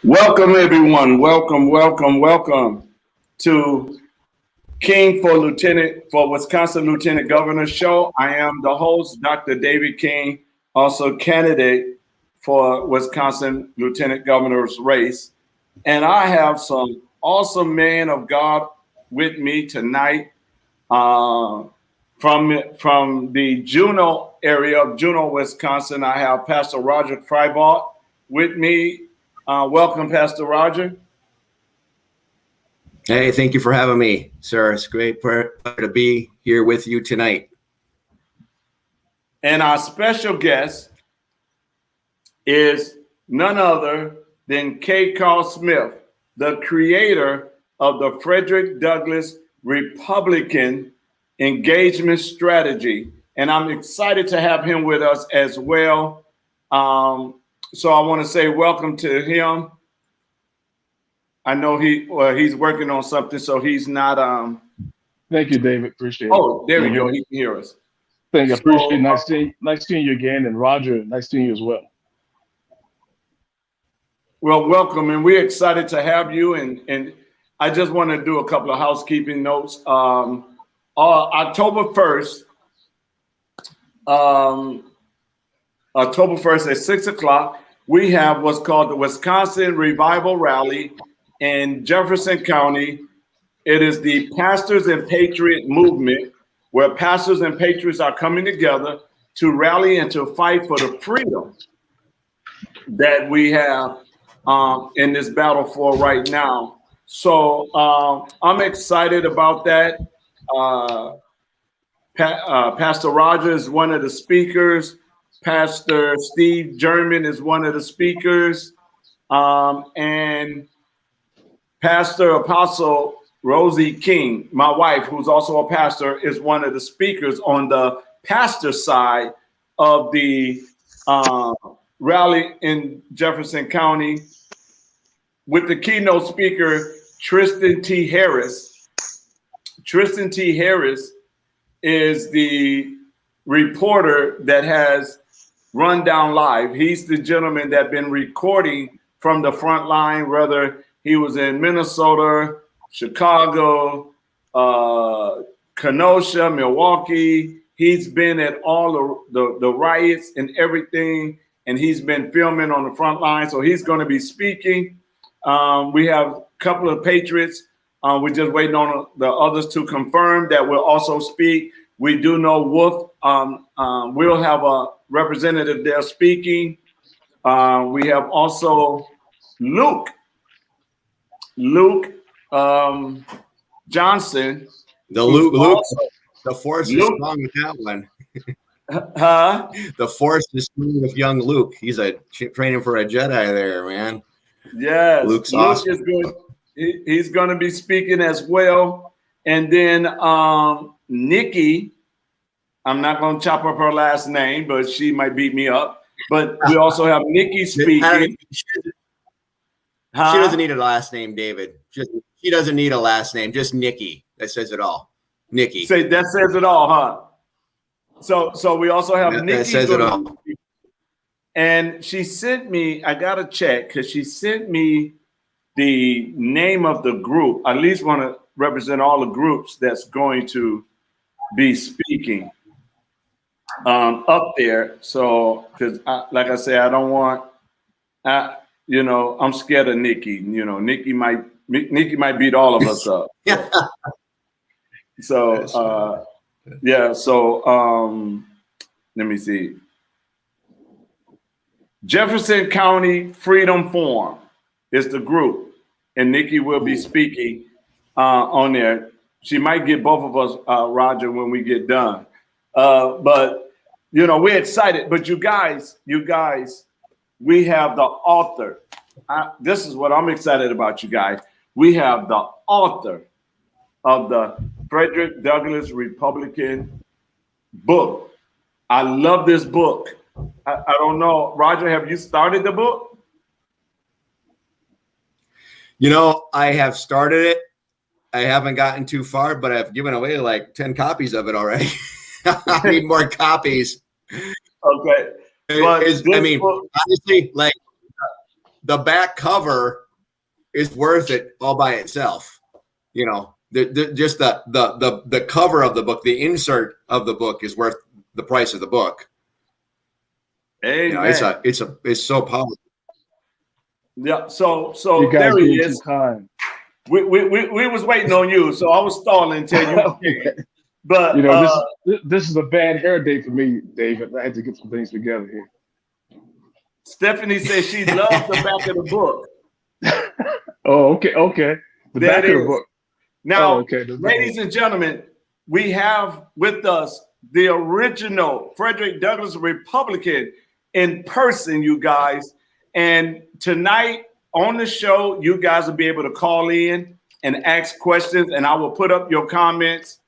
Welcome, everyone. Welcome to King for Wisconsin Lieutenant Governor Show. I am the host, Dr. David King, also candidate for Wisconsin Lieutenant Governor's race. And I have some awesome men of God with me tonight from the Juneau area of Juneau, Wisconsin. I have Pastor Roger Freybaugh with me. Welcome, Pastor Roger. Hey, thank you for having me, sir. It's great to be here with you tonight. And our special guest is none other than KCARL Smith, the creator of the Frederick Douglass Republican Engagement Strategy. And I'm excited to have him with us as well. So I want to say welcome to him. I know he's working on something, so he's not. Thank you, David. Appreciate it. Oh, there we go. He can hear us. Thank you. Appreciate it. Nice seeing you again. And Roger, nice seeing you as well. Well, welcome. And we're excited to have you. And I just want to do a couple of housekeeping notes. October 1st, at 6 o'clock, we have what's called the Wisconsin Revival Rally in Jefferson County. It is the Pastors and Patriot movement, where pastors and patriots are coming together to rally and to fight for the freedom that we have in this battle for right now. So I'm excited about that. Pastor Roger is one of the speakers. Pastor Steve German is one of the speakers. And Pastor Apostle Rosie King, my wife, who's also a pastor, is one of the speakers on the pastor side of the rally in Jefferson County, with the keynote speaker, Tristan T. Harris. Tristan T. Harris is the reporter that has Rundown Live. He's the gentleman that's been recording from the front line, whether he was in Minnesota, Chicago, Kenosha, Milwaukee. He's been at all the riots and everything, and he's been filming on the front line. So he's going to be speaking. We have a couple of patriots. We're just waiting on the others to confirm that will also speak. We do know Wolf will have a representative there speaking. We have also Luke Johnson. The force is strong with that one. The force is strong with young Luke. He's training for a Jedi there, man. Yes, Luke's Luke awesome. is good. He's going to be speaking as well. And then Nikki, I'm not going to chop up her last name, but she might beat me up. But we also have Nikki speaking. She doesn't need a last name, David. She doesn't need a last name. Just Nikki. That says it all. Nikki. That says it all, huh? So we also have Nikki. That says it all. And she sent me, I got to check, because she sent me the name of the group. I at least want to represent all the groups that's going to be speaking up there. So, because like I say, I don't want, I'm scared of Nikki. Nikki might beat all of us up. So, let me see. Jefferson County Freedom Forum is the group, and Nikki will be speaking on there. She might get both of us, Roger, when we get done. But we're excited. But you guys, we have the author. This is what I'm excited about, you guys. We have the author of the Frederick Douglass Republican book. I love this book. I don't know, Roger, have you started the book? I have started it. I haven't gotten too far, but I've given away like 10 copies of it already. I need more copies. Okay. Honestly, like the back cover is worth it all by itself. You know, just the cover of the book, the insert of the book is worth the price of the book. Amen. You know, it's so powerful. Yeah. So You guys there he being is. too kind. We was waiting on you, so I was stalling until you came. But You know, this is a bad hair day for me, David. I had to get some things together here. Stephanie says she loves the back of the book. Oh, okay. The There back it of the is. book. Now, Oh, okay. ladies and gentlemen, we have with us the original Frederick Douglass Republican in person, you guys. And tonight on the show, you guys will be able to call in and ask questions, and I will put up your comments.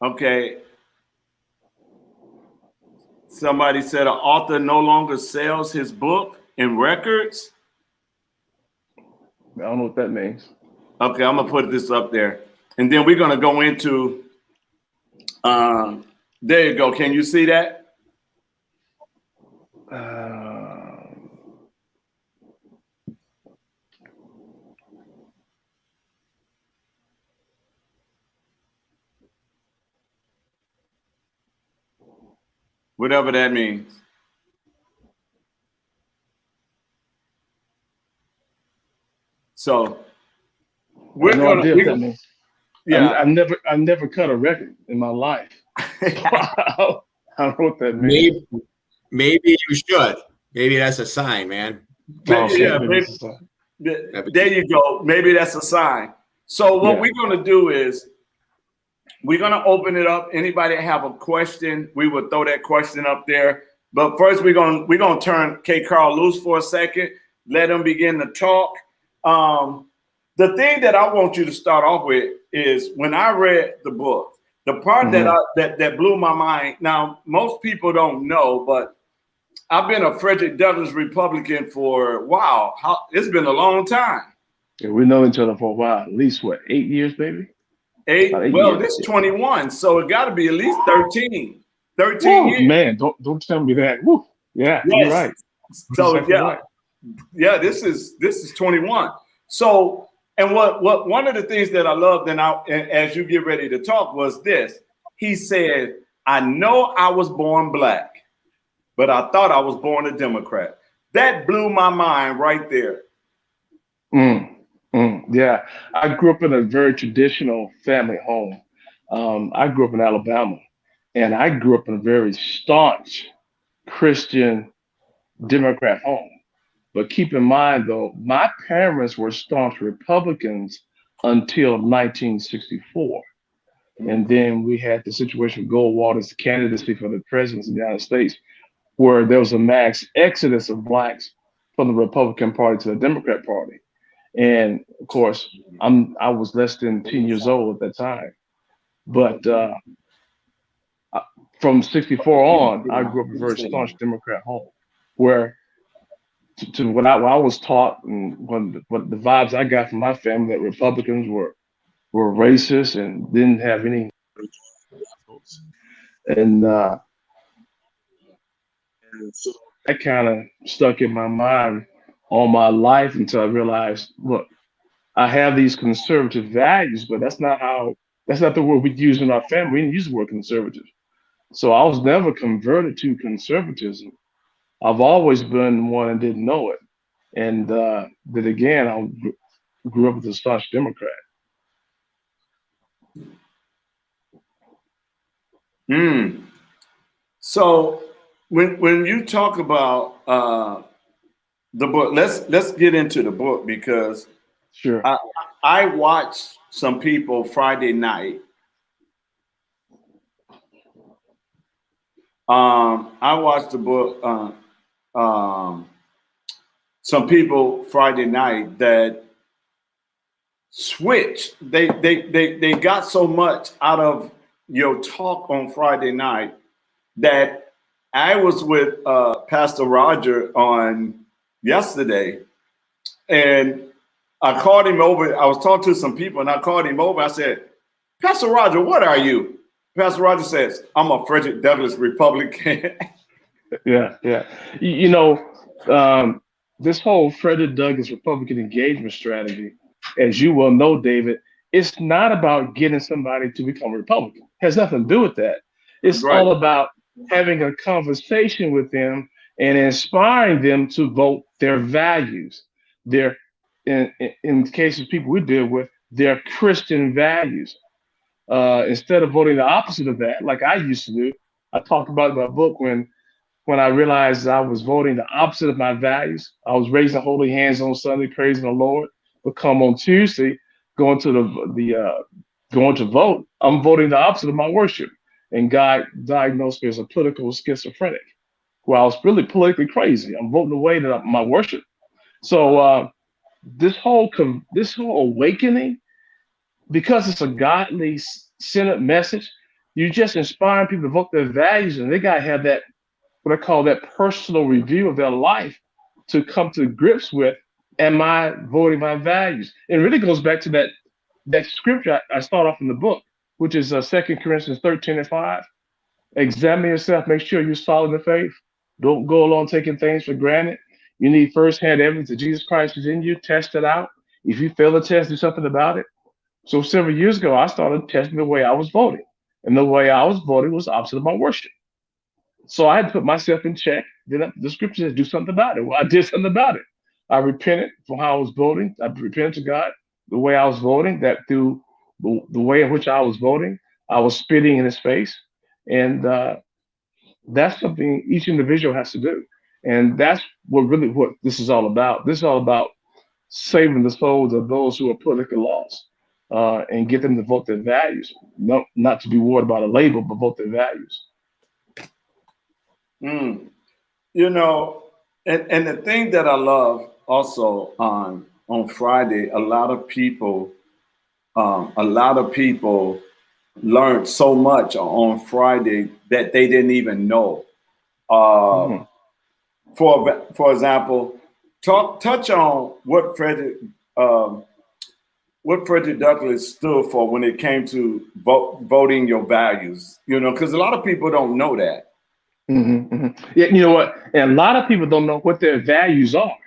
Okay. Somebody said an author no longer sells his book in records. I don't know what that means. Okay, I'm gonna put this up there, and then we're gonna go into. There you go. Can you see that? Whatever that means. So we're gonna. Yeah, I've never cut a record in my life. I don't know what that means. Maybe you should. Maybe that's a sign, man. There you go. Maybe that's a sign. So what we're gonna do is we're gonna open it up. Anybody have a question? We will throw that question up there. But first, we're gonna turn KCARL loose for a second. Let them begin to talk. The thing that I want you to start off with is when I read the book, the part that blew my mind. Now, most people don't know, but I've been a Frederick Douglass Republican for it's been a long time. Yeah, we know each other for a while. At least what, 8 years, baby? 8 well, this is 21, so it got to be at least 13. 13 Whoa, years. Man, don't tell me that. Woo. Yeah, yes. You're right. So yeah, this is 21. So, and what one of the things that I loved, and as you get ready to talk, was this. He said, "I know I was born black, but I thought I was born a Democrat." That blew my mind right there. Yeah, I grew up in a very traditional family home. I grew up in Alabama, and I grew up in a very staunch Christian Democrat home. But keep in mind, though, my parents were staunch Republicans until 1964. And then we had the situation with Goldwater's candidacy for the presidency of the United States, where there was a mass exodus of blacks from the Republican Party to the Democrat Party. And of course, I was less than 10 years old at that time. But from 64 on, I grew up in a very staunch Democrat home, where to what I was taught and what the vibes I got from my family, that Republicans were racist and didn't have any, and so that kind of stuck in my mind all my life until I realized, look, I have these conservative values, but that's not the word we use in our family. We didn't use the word conservative. So I was never converted to conservatism. I've always been one and didn't know it. And then again, I grew up as a staunch Democrat. So when you talk about the book, let's get into the book, because sure, I watched some people Friday night. I watched the book. Some people Friday night that switched. They got so much out of your talk on Friday night that I was with Pastor Roger on yesterday, and I called him over. I was talking to some people, and I called him over. I said, Pastor Roger, what are you? Pastor Roger says, I'm a Frederick Douglass Republican. Yeah, yeah. This whole Frederick Douglass Republican engagement strategy, as you well know, David, it's not about getting somebody to become a Republican. It has nothing to do with that. It's Right. all about having a conversation with them and inspiring them to vote their values, their, in the case of people we deal with, their Christian values. Instead of voting the opposite of that, like I used to do. I talked about in my book when I realized I was voting the opposite of my values. I was raising holy hands on Sunday, praising the Lord, but come on Tuesday, going to going to vote, I'm voting the opposite of my worship. And God diagnosed me as a political schizophrenic, where I was really politically crazy. I'm voting away my worship. So this whole awakening, because it's a godly centered message, you just inspiring people to vote their values, and they gotta have that what I call that personal review of their life to come to grips with, am I voting my values? And it really goes back to that scripture I start off in the book, which is 2 Corinthians 13:5. Examine yourself, make sure you're solid in the faith. Don't go along taking things for granted. You need firsthand evidence that Jesus Christ is in you. Test it out. If you fail the test, do something about it. So several years ago, I started testing the way I was voting. And the way I was voting was opposite of my worship. So I had to put myself in check. Then the scripture says, do something about it. Well, I did something about it. I repented for how I was voting. I repented to God the way I was voting, that through the way in which I was voting, I was spitting in his face. And that's something each individual has to do. And that's what this is all about. This is all about saving the souls of those who are politically lost and get them to vote their values, not to be worried about a label, but vote their values. You know, and the thing that I love also on Friday, a lot of people learned so much on Friday that they didn't even know. For example, touch on what Frederick Douglass stood for when it came to voting your values. You know, because a lot of people don't know that. Yeah, you know what? And a lot of people don't know what their values are.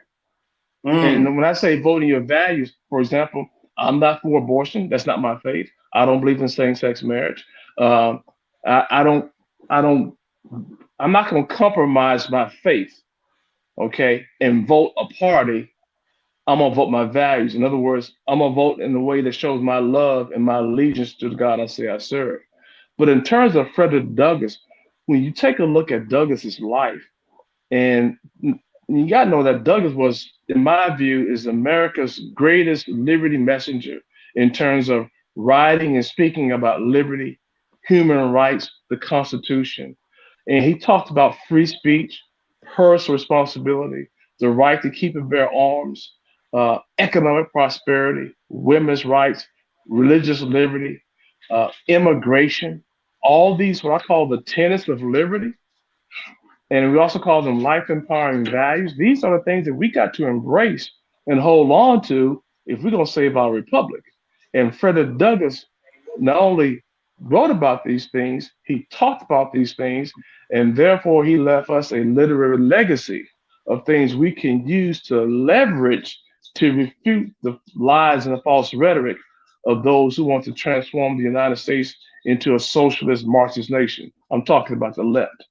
And when I say voting your values, for example, I'm not for abortion. That's not my faith. I don't believe in same-sex marriage. I'm not going to compromise my faith, okay, and vote a party. I'm going to vote my values. In other words, I'm going to vote in a way that shows my love and my allegiance to the God I say I serve. But in terms of Frederick Douglass, when you take a look at Douglass's life, and you got to know that Douglass was, in my view, is America's greatest liberty messenger in terms of writing and speaking about liberty, human rights, the Constitution. And he talked about free speech, personal responsibility, the right to keep and bear arms, economic prosperity, women's rights, religious liberty, immigration, all these, what I call the tenets of liberty. And we also call them life empowering values. These are the things that we got to embrace and hold on to if we're going to save our republic. And Frederick Douglass not only wrote about these things, he talked about these things, and therefore he left us a literary legacy of things we can use to leverage to refute the lies and the false rhetoric of those who want to transform the United States into a socialist Marxist nation. I'm talking about the left.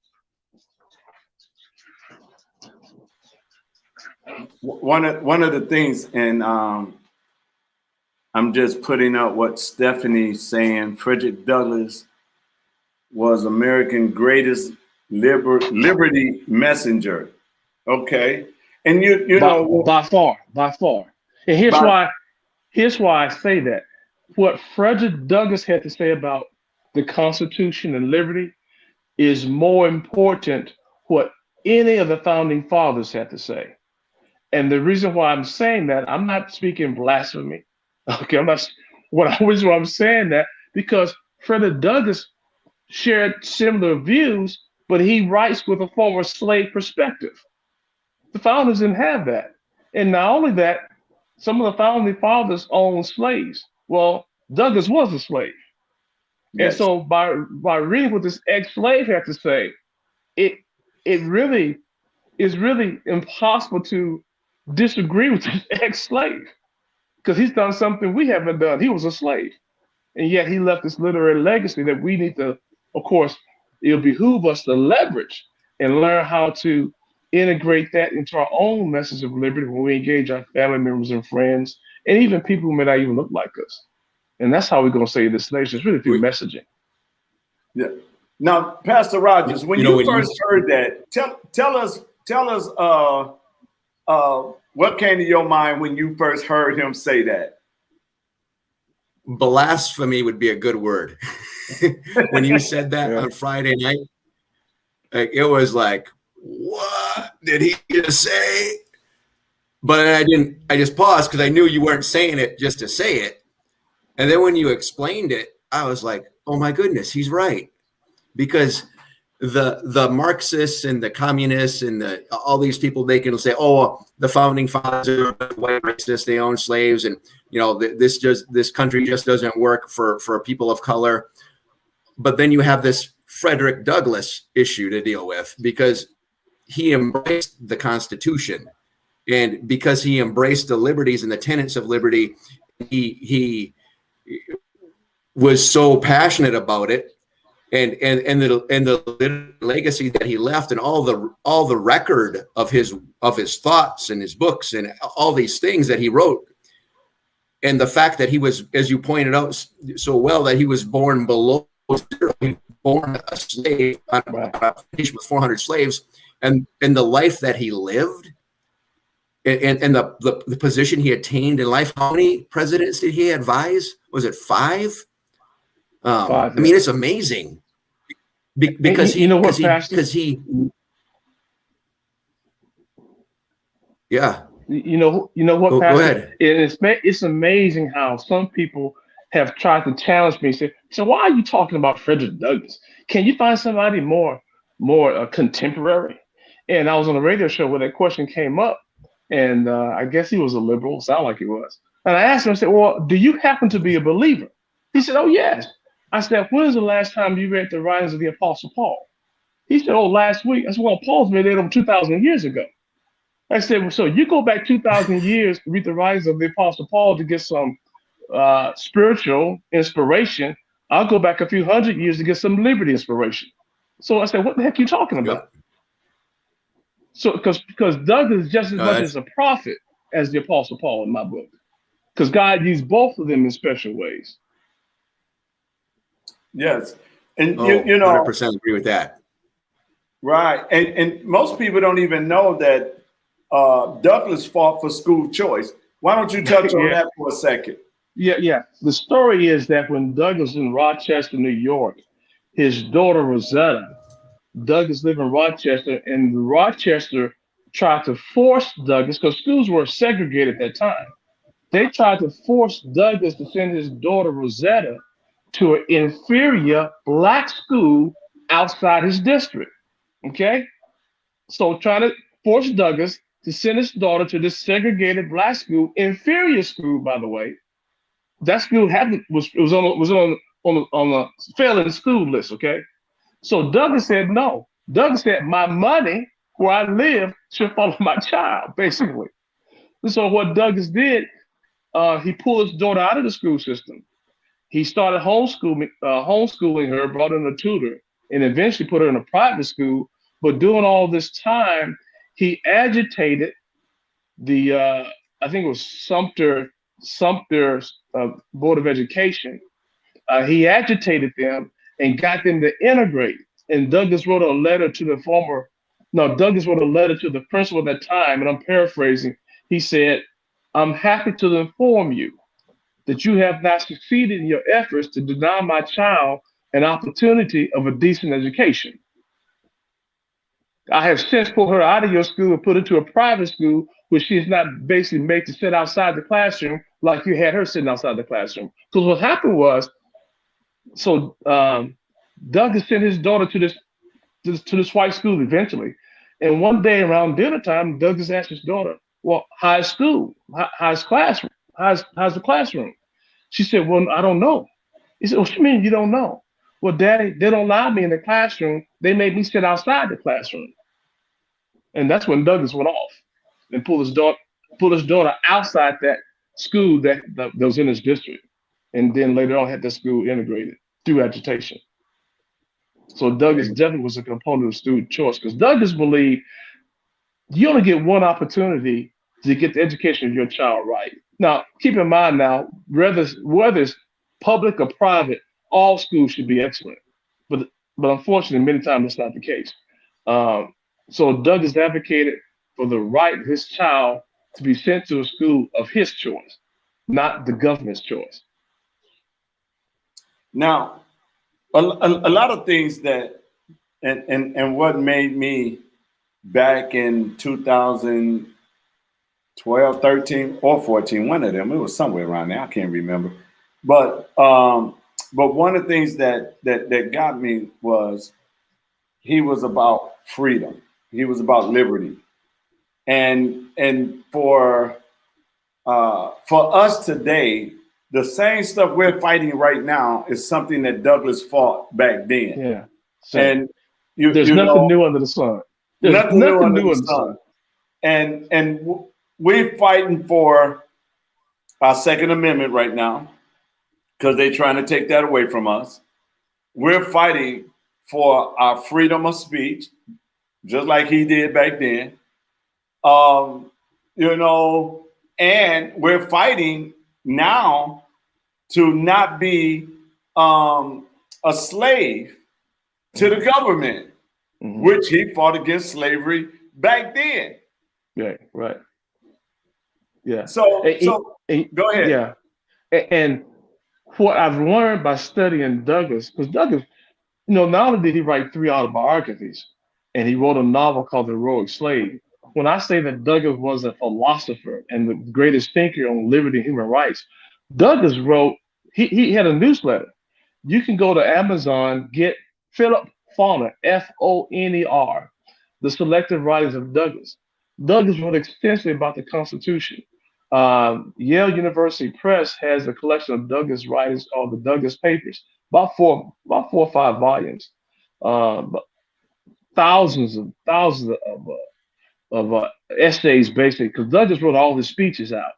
One of the things, and I'm just putting up what Stephanie's saying. Frederick Douglass was America's greatest liberty messenger. Okay, and you know by far. And here's why I say that. What Frederick Douglass had to say about the Constitution and liberty is more important what any of the founding fathers had to say. And the reason why I'm saying that, I'm not speaking blasphemy. Okay, I'm not. I'm saying that because Frederick Douglass shared similar views, but he writes with a former slave perspective. The founders didn't have that. And not only that, some of the founding fathers owned slaves. Well, Douglass was a slave. And Yes. so by reading what this ex-slave had to say, it really is really impossible to disagree with this ex-slave because he's done something we haven't done. He was a slave, and yet he left this literary legacy that we need to, of course, it'll behoove us to leverage and learn how to integrate that into our own message of liberty when we engage our family members and friends, and even people who may not even look like us. And that's how we're going to save this nation. It's really through messaging. Yeah. Now, Pastor Rogers, when you first heard that, tell us what came to your mind when you first heard him say that? Blasphemy would be a good word. When you said that on Friday night, it was like, what did he just say? But I just paused because I knew you weren't saying it just to say it. And then when you explained it, I was like, oh my goodness, he's right. Because the Marxists and the communists and all these people, they can say, oh, the founding fathers are white racists, they own slaves, and this country just doesn't work for people of color. But then you have this Frederick Douglass issue to deal with because he embraced the Constitution, and because he embraced the liberties and the tenets of liberty, he was so passionate about it. And the legacy that he left, and all the record of his thoughts and his books and all these things that he wrote, and the fact that he was, as you pointed out so well, that he was born below zero, he was born a slave on a plantation with 400 slaves, and the life that he lived, and the position he attained in life. How many presidents did he advise? Was it 5? I mean, it's amazing because he. Yeah. You know what, Pastor? Go ahead. It's amazing how some people have tried to challenge me. So why are you talking about Frederick Douglass? Can you find somebody more contemporary? And I was on a radio show where that question came up, and I guess he was a liberal. Sound like he was. And I asked him, I said, well, do you happen to be a believer? He said, oh, yes. I said, when was the last time you read the writings of the Apostle Paul? He said, oh, last week. I said, well, Paul's been there over 2,000 years ago. I said, well, so you go back 2,000 years to read the writings of the Apostle Paul to get some spiritual inspiration. I'll go back a few hundred years to get some liberty inspiration. So I said, what the heck are you talking about? Yeah. So because Douglas is just as much as a prophet as the Apostle Paul in my book, because God used both of them in special ways. Yes, and you know, 100% agree with that. Right, and most people don't even know that Douglas fought for school choice. Why don't you touch on that for a second? Yeah. The story is that when Douglas was in Rochester, New York, his daughter Rosetta, Douglas lived in Rochester, and Rochester tried to force Douglas, because schools were segregated at that time. They tried to force Douglas to send his daughter Rosetta to an inferior black school outside his district. Okay? So trying to force Douglas to send his daughter to this segregated black school, inferior school, by the way. That school was on the failing school list, okay? So Douglas said no. Douglas said, my money where I live should follow my child, basically. And so what Douglas did, he pulled his daughter out of the school system. He started homeschooling her, brought in a tutor, and eventually put her in a private school. But during all this time, he agitated the, I think it was Sumter Board of Education. He agitated them and got them to integrate. And Douglas wrote a letter to the principal at that time, and I'm paraphrasing. He said, I'm happy to inform you that you have not succeeded in your efforts to deny my child an opportunity of a decent education. I have since pulled her out of your school and put her to a private school where she is not basically made to sit outside the classroom like you had her sitting outside the classroom. Because what happened was, Douglas sent his daughter to this white school eventually. And one day around dinner time, Douglas asked his daughter, well, how's school? How's the classroom? She said, well, I don't know. He said, what you mean you don't know? Well, Daddy, they don't allow me in the classroom. They made me sit outside the classroom. And that's when Douglas went off and pulled his daughter outside that school that was in his district. And then later on had the school integrated through agitation. So Douglas definitely was a component of student choice, because Douglas believed you only get one opportunity to get the education of your child right. Now, keep in mind now, whether it's public or private, all schools should be excellent. But unfortunately, many times that's not the case. So Douglas advocated for the right of his child to be sent to a school of his choice, not the government's choice. Now, a lot of things that, and what made me back in 2012, 13, or 14, one of them, it was somewhere around there, I can't remember. But one of the things that got me was he was about freedom. He was about liberty. And for us today, the same stuff we're fighting right now is something that Douglas fought back then. Yeah. So And there's nothing new under the sun. There's nothing new under the sun. And we're fighting for our Second Amendment right now because they're trying to take that away from us. We're fighting for our freedom of speech, just like he did back then. And we're fighting now to not be a slave to the government, which he fought against slavery back then. Yeah, right. Yeah. So go ahead. Yeah. And what I've learned by studying Douglas, because Douglas, not only did he write 3 autobiographies, and he wrote a novel called The Heroic Slave. When I say that Douglas was a philosopher and the greatest thinker on liberty and human rights, Douglas wrote, he had a newsletter. You can go to Amazon, get Philip Foner, Foner, the selected writings of Douglas. Douglas wrote extensively about the Constitution. Yale University Press has a collection of Douglas writings called the Douglas Papers, about four or five volumes, thousands of essays, basically, because Douglas wrote all his speeches out.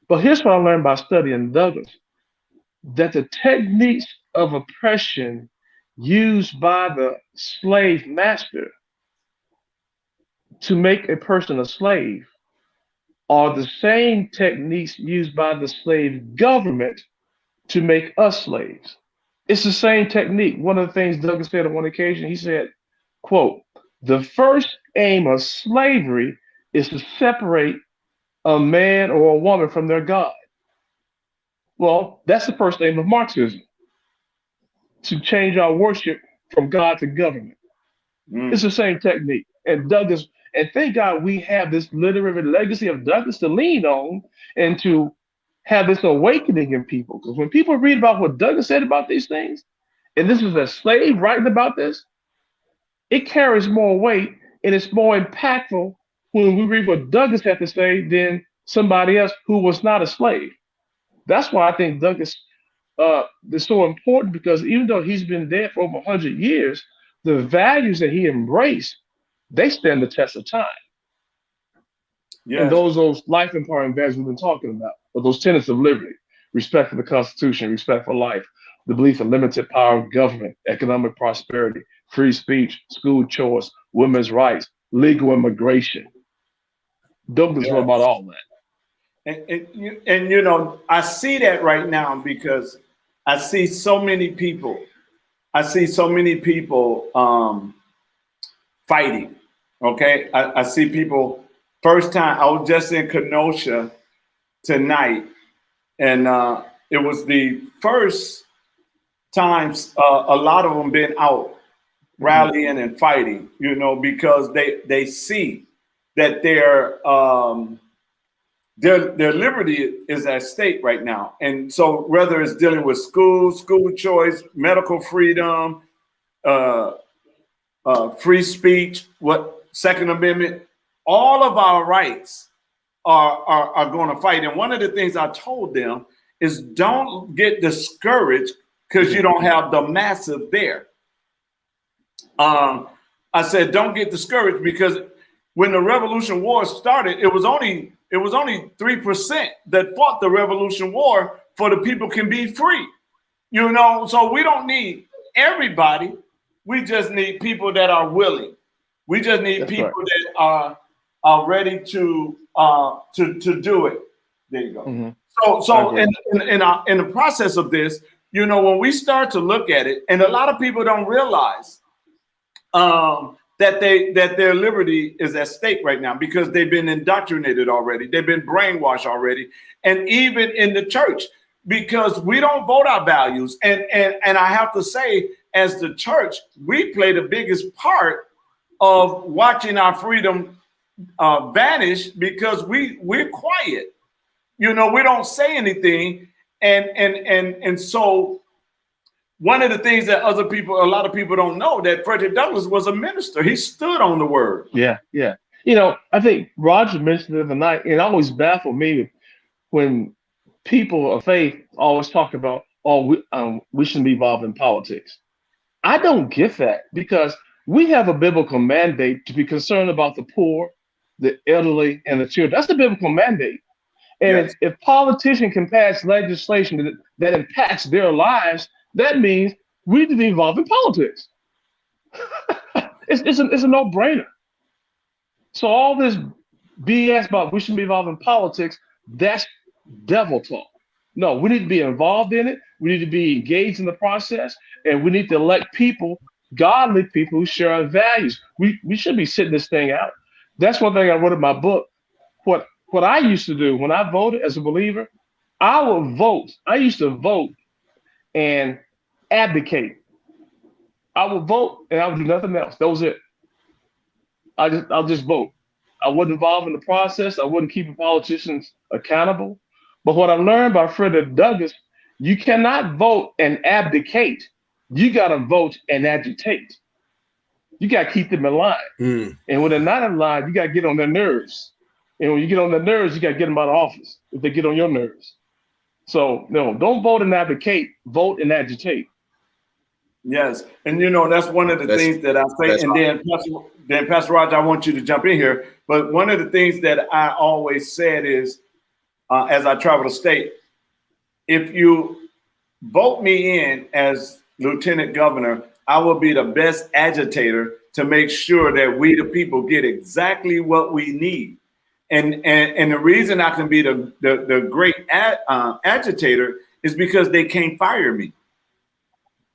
But here's what I learned by studying Douglas, that the techniques of oppression used by the slave master to make a person a slave are the same techniques used by the slave government to make us slaves. It's the same technique. One of the things Douglas said on one occasion, he said, quote, "The first aim of slavery is to separate a man or a woman from their God." Well, that's the first aim of Marxism, to change our worship from God to government. It's the same technique. And Douglas, and thank God we have this literary legacy of Douglas to lean on and to have this awakening in people. Because when people read about what Douglas said about these things, and this is a slave writing about this, it carries more weight and it's more impactful when we read what Douglas had to say than somebody else who was not a slave. That's why I think Douglas is so important, because even though he's been dead for over 100 years, the values that he embraced, they stand the test of time. Yes. And those life empowering values we've been talking about, or those tenets of liberty, respect for the Constitution, respect for life, the belief in limited power of government, economic prosperity, free speech, school choice, women's rights, legal immigration. Douglas wrote about all that. And I see that right now because I see so many people. Fighting. Okay, I see people. First time I was just in Kenosha tonight, and it was the first times a lot of them been out rallying and fighting. Because they see that their liberty is at stake right now. And so whether it's dealing with school choice, medical freedom, free speech, Second Amendment, all of our rights are going to fight. And one of the things I told them is don't get discouraged because you don't have the massive there. I said, don't get discouraged, because when the Revolution War started, it was only 3% that fought the Revolution War for the people can be free. You know, so we don't need everybody. We just need people that are willing. We just need people that are ready to do it. There you go. Mm-hmm. So in the process of this, you know, when we start to look at it, and a lot of people don't realize that their liberty is at stake right now, because they've been indoctrinated already. They've been brainwashed already, and even in the church, because we don't vote our values. And I have to say, as the church, we play the biggest part of watching our freedom vanish, because we're quiet. You know, we don't say anything, and so one of the things that a lot of people don't know, that Frederick Douglass was a minister. He stood on the word. Yeah. You know, I think Roger mentioned the other night, and it always baffled me when people of faith always talk about, we shouldn't be involved in politics. I don't get that, because we have a biblical mandate to be concerned about the poor, the elderly, and the children. That's the biblical mandate. And yes, if politicians can pass legislation that impacts their lives, that means we need to be involved in politics. It's a no-brainer. So all this BS about we shouldn't be involved in politics, that's devil talk. No, we need to be involved in it. We need to be engaged in the process, and we need to elect people, godly people, who share our values. We should be sitting this thing out. That's one thing I wrote in my book. What I used to do when I voted as a believer, I would vote. I used to vote and advocate. I would vote and I would do nothing else. That was it. I'll just vote. I wasn't involved in the process. I wasn't keeping politicians accountable. But what I learned by Frederick Douglass, you cannot vote and abdicate. You got to vote and agitate. You got to keep them in line. And when they're not in line, you got to get on their nerves. And when you get on their nerves, you got to get them out of office if they get on your nerves. So, no, don't vote and advocate. Vote and agitate. Yes. And, you know, that's one of the things that I say. And then Pastor Roger, I want you to jump in here. But one of the things that I always said is, as I travel the state, if you vote me in as lieutenant governor, I will be the best agitator to make sure that we, the people, get exactly what we need. And the reason I can be the great agitator is because they can't fire me,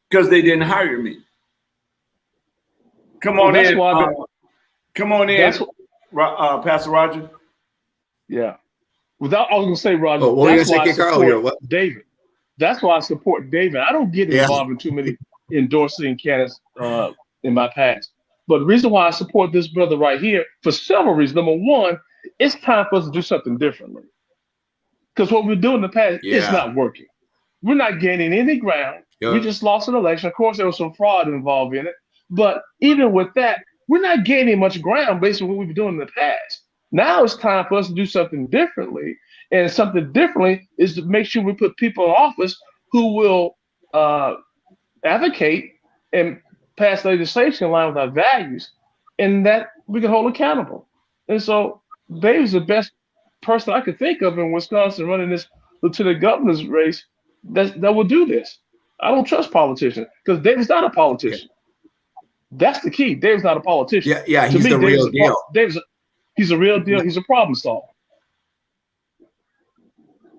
because they didn't hire me. Come on in. Come on in, Pastor Roger. Yeah. I was going to say, Roger, that's why I support David. That's why I support David. I don't get involved in too many endorsing candidates in my past. But the reason why I support this brother right here, for several reasons. Number one, it's time for us to do something differently. Because what we're doing in the past is not working. We're not gaining any ground. We just lost an election. Of course, there was some fraud involved in it. But even with that, we're not gaining much ground based on what we've been doing in the past. Now it's time for us to do something differently. And something differently is to make sure we put people in office who will advocate and pass legislation in line with our values, and that we can hold accountable. And so Dave's the best person I could think of in Wisconsin running this lieutenant governor's race that will do this. I don't trust politicians, because Dave's not a politician. That's the key. Dave's not a politician. Yeah, he's the real deal. He's a real deal. He's a problem solver.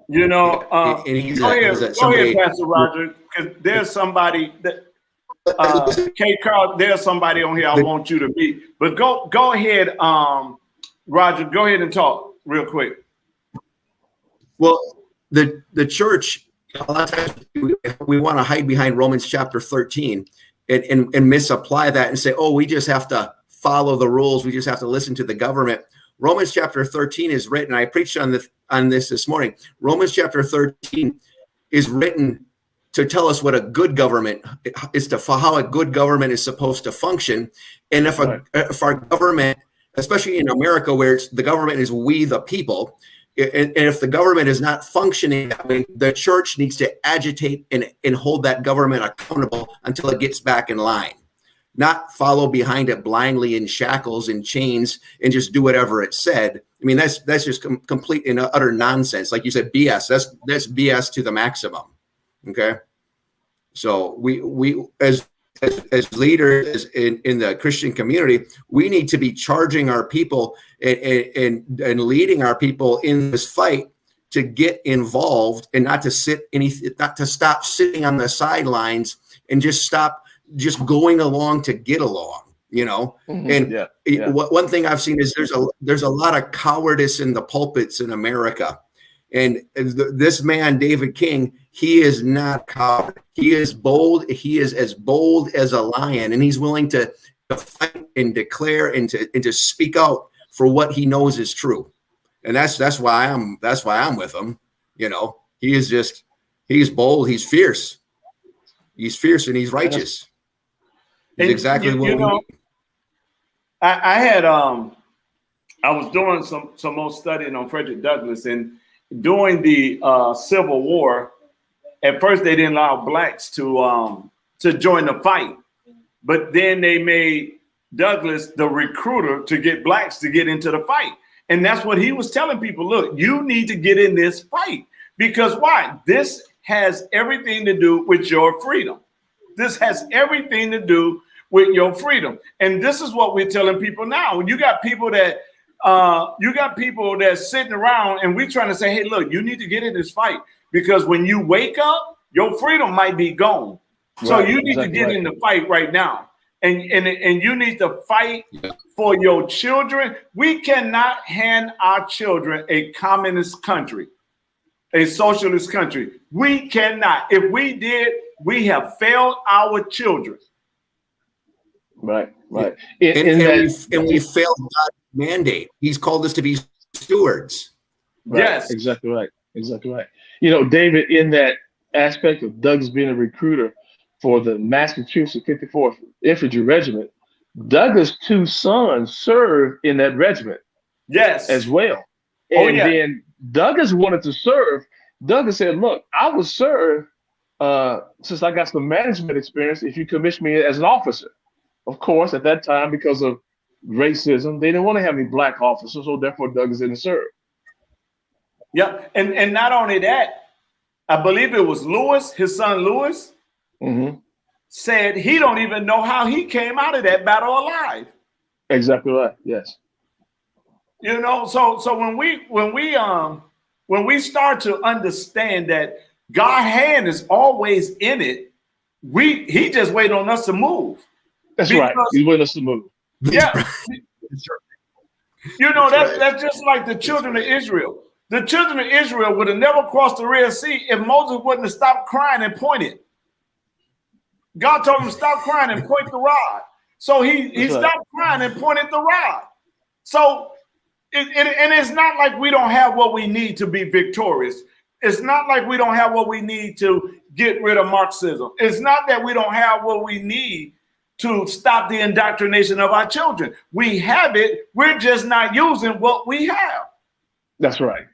You know, go ahead, Pastor Roger, because there's somebody that KCARL, there's somebody on here I want you to meet. But go ahead, Roger, go ahead and talk real quick. Well, the church, a lot of times we want to hide behind Romans chapter 13 and misapply that and say, oh, we just have to follow the rules. We just have to listen to the government. Romans chapter 13 is written. I preached on this morning. Romans chapter 13 is written to tell us what a good government is, how a good government is supposed to function. And if our government, especially in America, where the government is we the people, And if the government is not functioning that way, the church needs to agitate and hold that government accountable until it gets back in line, not follow behind it blindly in shackles and chains and just do whatever it said. I mean, that's just complete and utter nonsense. Like you said, BS. That's BS to the maximum. Okay. So we as leaders in the Christian community, we need to be charging our people and leading our people in this fight to get involved and not to stop sitting on the sidelines and just going along to get along, you know. And one thing I've seen is there's a lot of cowardice in the pulpits in America. And this man, David King, he is not a coward. He is bold. He is as bold as a lion, and he's willing to fight and declare and to speak out for what he knows is true. And that's why I'm with him. You know, he's bold. He's fierce. He's fierce and he's righteous. He's exactly what we need. I was doing some more studying on Frederick Douglass, and during the Civil War, at first they didn't allow blacks to join the fight, but then they made Douglass the recruiter to get blacks to get into the fight. And that's what he was telling people. Look, you need to get in this fight, because why? This has everything to do with your freedom. This has everything to do with your freedom. And this is what we're telling people now. You got people that that's sitting around, and we're trying to say, hey, look, you need to get in this fight, because when you wake up, your freedom might be gone. Right, so you need to get in the fight right now. And you need to fight for your children. We cannot hand our children a communist country, a socialist country. We cannot. If we did, we have failed our children. Right. And we failed God's mandate. He's called us to be stewards. Right. Yes, exactly right. You know, David, in that aspect of Douglas being a recruiter for the Massachusetts 54th Infantry Regiment, Douglas' two sons served in that regiment. Yes, as well. And then Douglas wanted to serve. Douglas said, "Look, I will serve since I got some management experience if you commission me as an officer." Of course, at that time, because of racism, they didn't want to have any black officers, so therefore Douglas didn't serve. Yeah, and not only that, I believe it was Lewis, his son Lewis, said he don't even know how he came out of that battle alive. Exactly right. Yes. You know, so when we start to understand that God's hand is always in it, he just waited on us to move. That's right. He's waiting us to move. Yeah. You know, that's just like the children of Israel. The children of Israel would have never crossed the Red Sea if Moses wouldn't have stopped crying and pointed. God told him to stop crying and point the rod. So he stopped crying and pointed the rod. So and it's not like we don't have what we need to be victorious. It's not like we don't have what we need to get rid of Marxism. It's not that we don't have what we need to stop the indoctrination of our children. We have it. We're just not using what we have. That's right.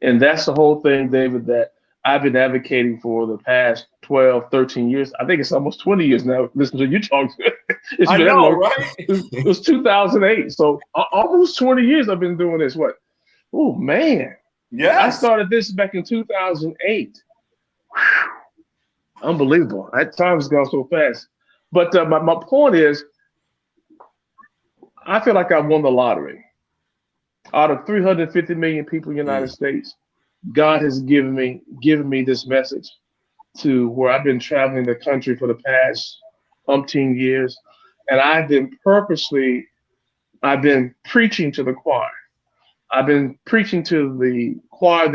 And that's the whole thing, David, that I've been advocating for the past 12, 13 years. I think it's almost 20 years now. Listen to you talk. I know, right? It was 2008. So almost 20 years I've been doing this. What? Oh, man. Yeah. I started this back in 2008. Whew. Unbelievable. That time has gone so fast. But my point is, I feel like I won the lottery. Out of 350 million people in the United States, God has given me this message to where I've been traveling the country for the past umpteen years, and I've been preaching to the choir. I've been preaching to the choir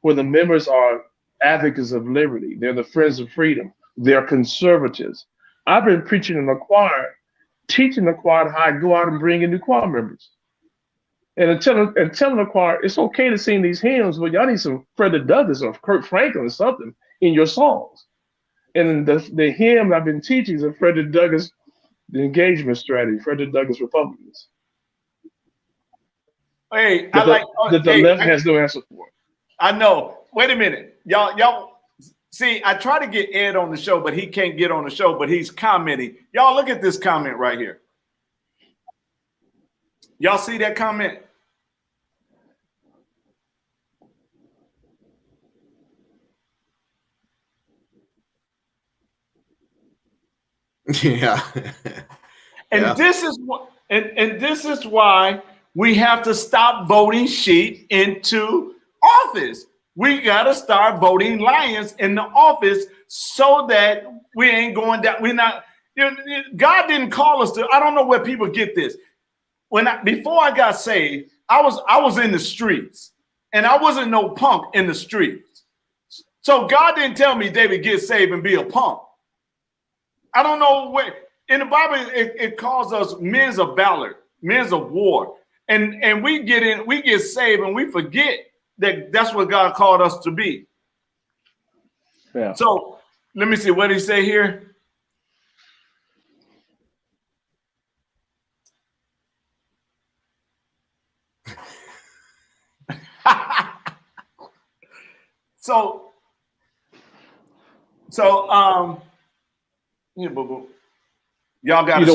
where the members are advocates of liberty. They're the friends of freedom. They're conservatives. I've been preaching in the choir, teaching the choir how to go out and bring in new choir members. And telling the choir, it's okay to sing these hymns, but y'all need some Frederick Douglass or Kurt Franklin or something in your songs. And the hymn I've been teaching is a Frederick Douglass, the engagement strategy, Frederick Douglass Republicans. Hey, that the hey, left has no answer for. I know. Wait a minute. Y'all see, I try to get Ed on the show, but he can't get on the show, but he's commenting. Y'all look at this comment right here. Y'all see that comment? Yeah. And Yeah. this is what, and this is why we have to stop voting sheep into office. We got to start voting lions in the office so that we ain't going down. We're not. God didn't call us to. I don't know where people get this. Before I got saved, I was in the streets, and I wasn't no punk in the streets. So God didn't tell me, David, get saved and be a punk. I don't know where. In the Bible, it calls us men of valor, men of war. And we get saved and we forget that that's what God called us to be. Yeah. So let me see what did he say here. So yeah, boo-boo. Y'all got you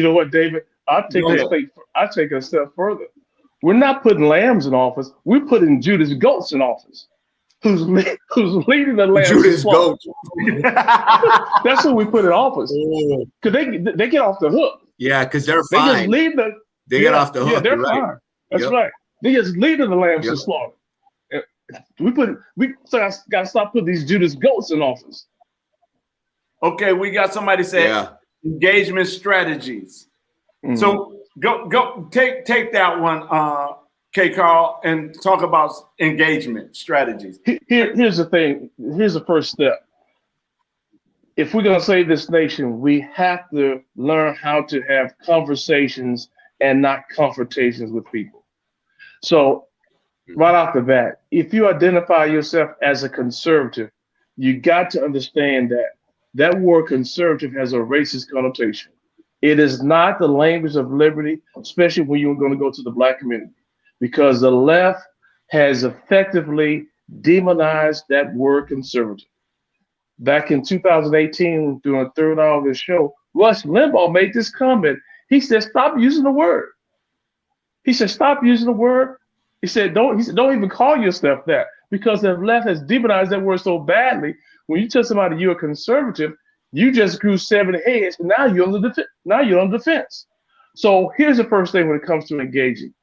know what, David? I'll take a step further. We're not putting lambs in office. We're putting Judas goats in office. Who's leading the lambs? Judas goats. That's who we put in office. Because they get off the hook. Yeah, because they're They fine. just leave the. They get off the hook. Yeah, they're right. fine. That's right. They just leading the lambs to slaughter. We got to stop putting these Judas goats in office. Okay, we got somebody say engagement strategies. Mm-hmm. So go take that one, KCARL, and talk about engagement strategies. Here's the thing. Here's the first step. If we're going to save this nation, we have to learn how to have conversations and not confrontations with people. So right off the bat, if you identify yourself as a conservative, you got to understand that word conservative has a racist connotation. It is not the language of liberty, especially when you're going to go to the Black community, because the left has effectively demonized that word conservative. Back in 2018, during a third hour of this show, Rush Limbaugh made this comment. He said, "Stop using the word." He said, "Stop using the word." He said, "Don't even call yourself that," because the left has demonized that word so badly. When you tell somebody you're a conservative, you just grew 7 heads, and now you're on the defense. So here's the first thing when it comes to engaging.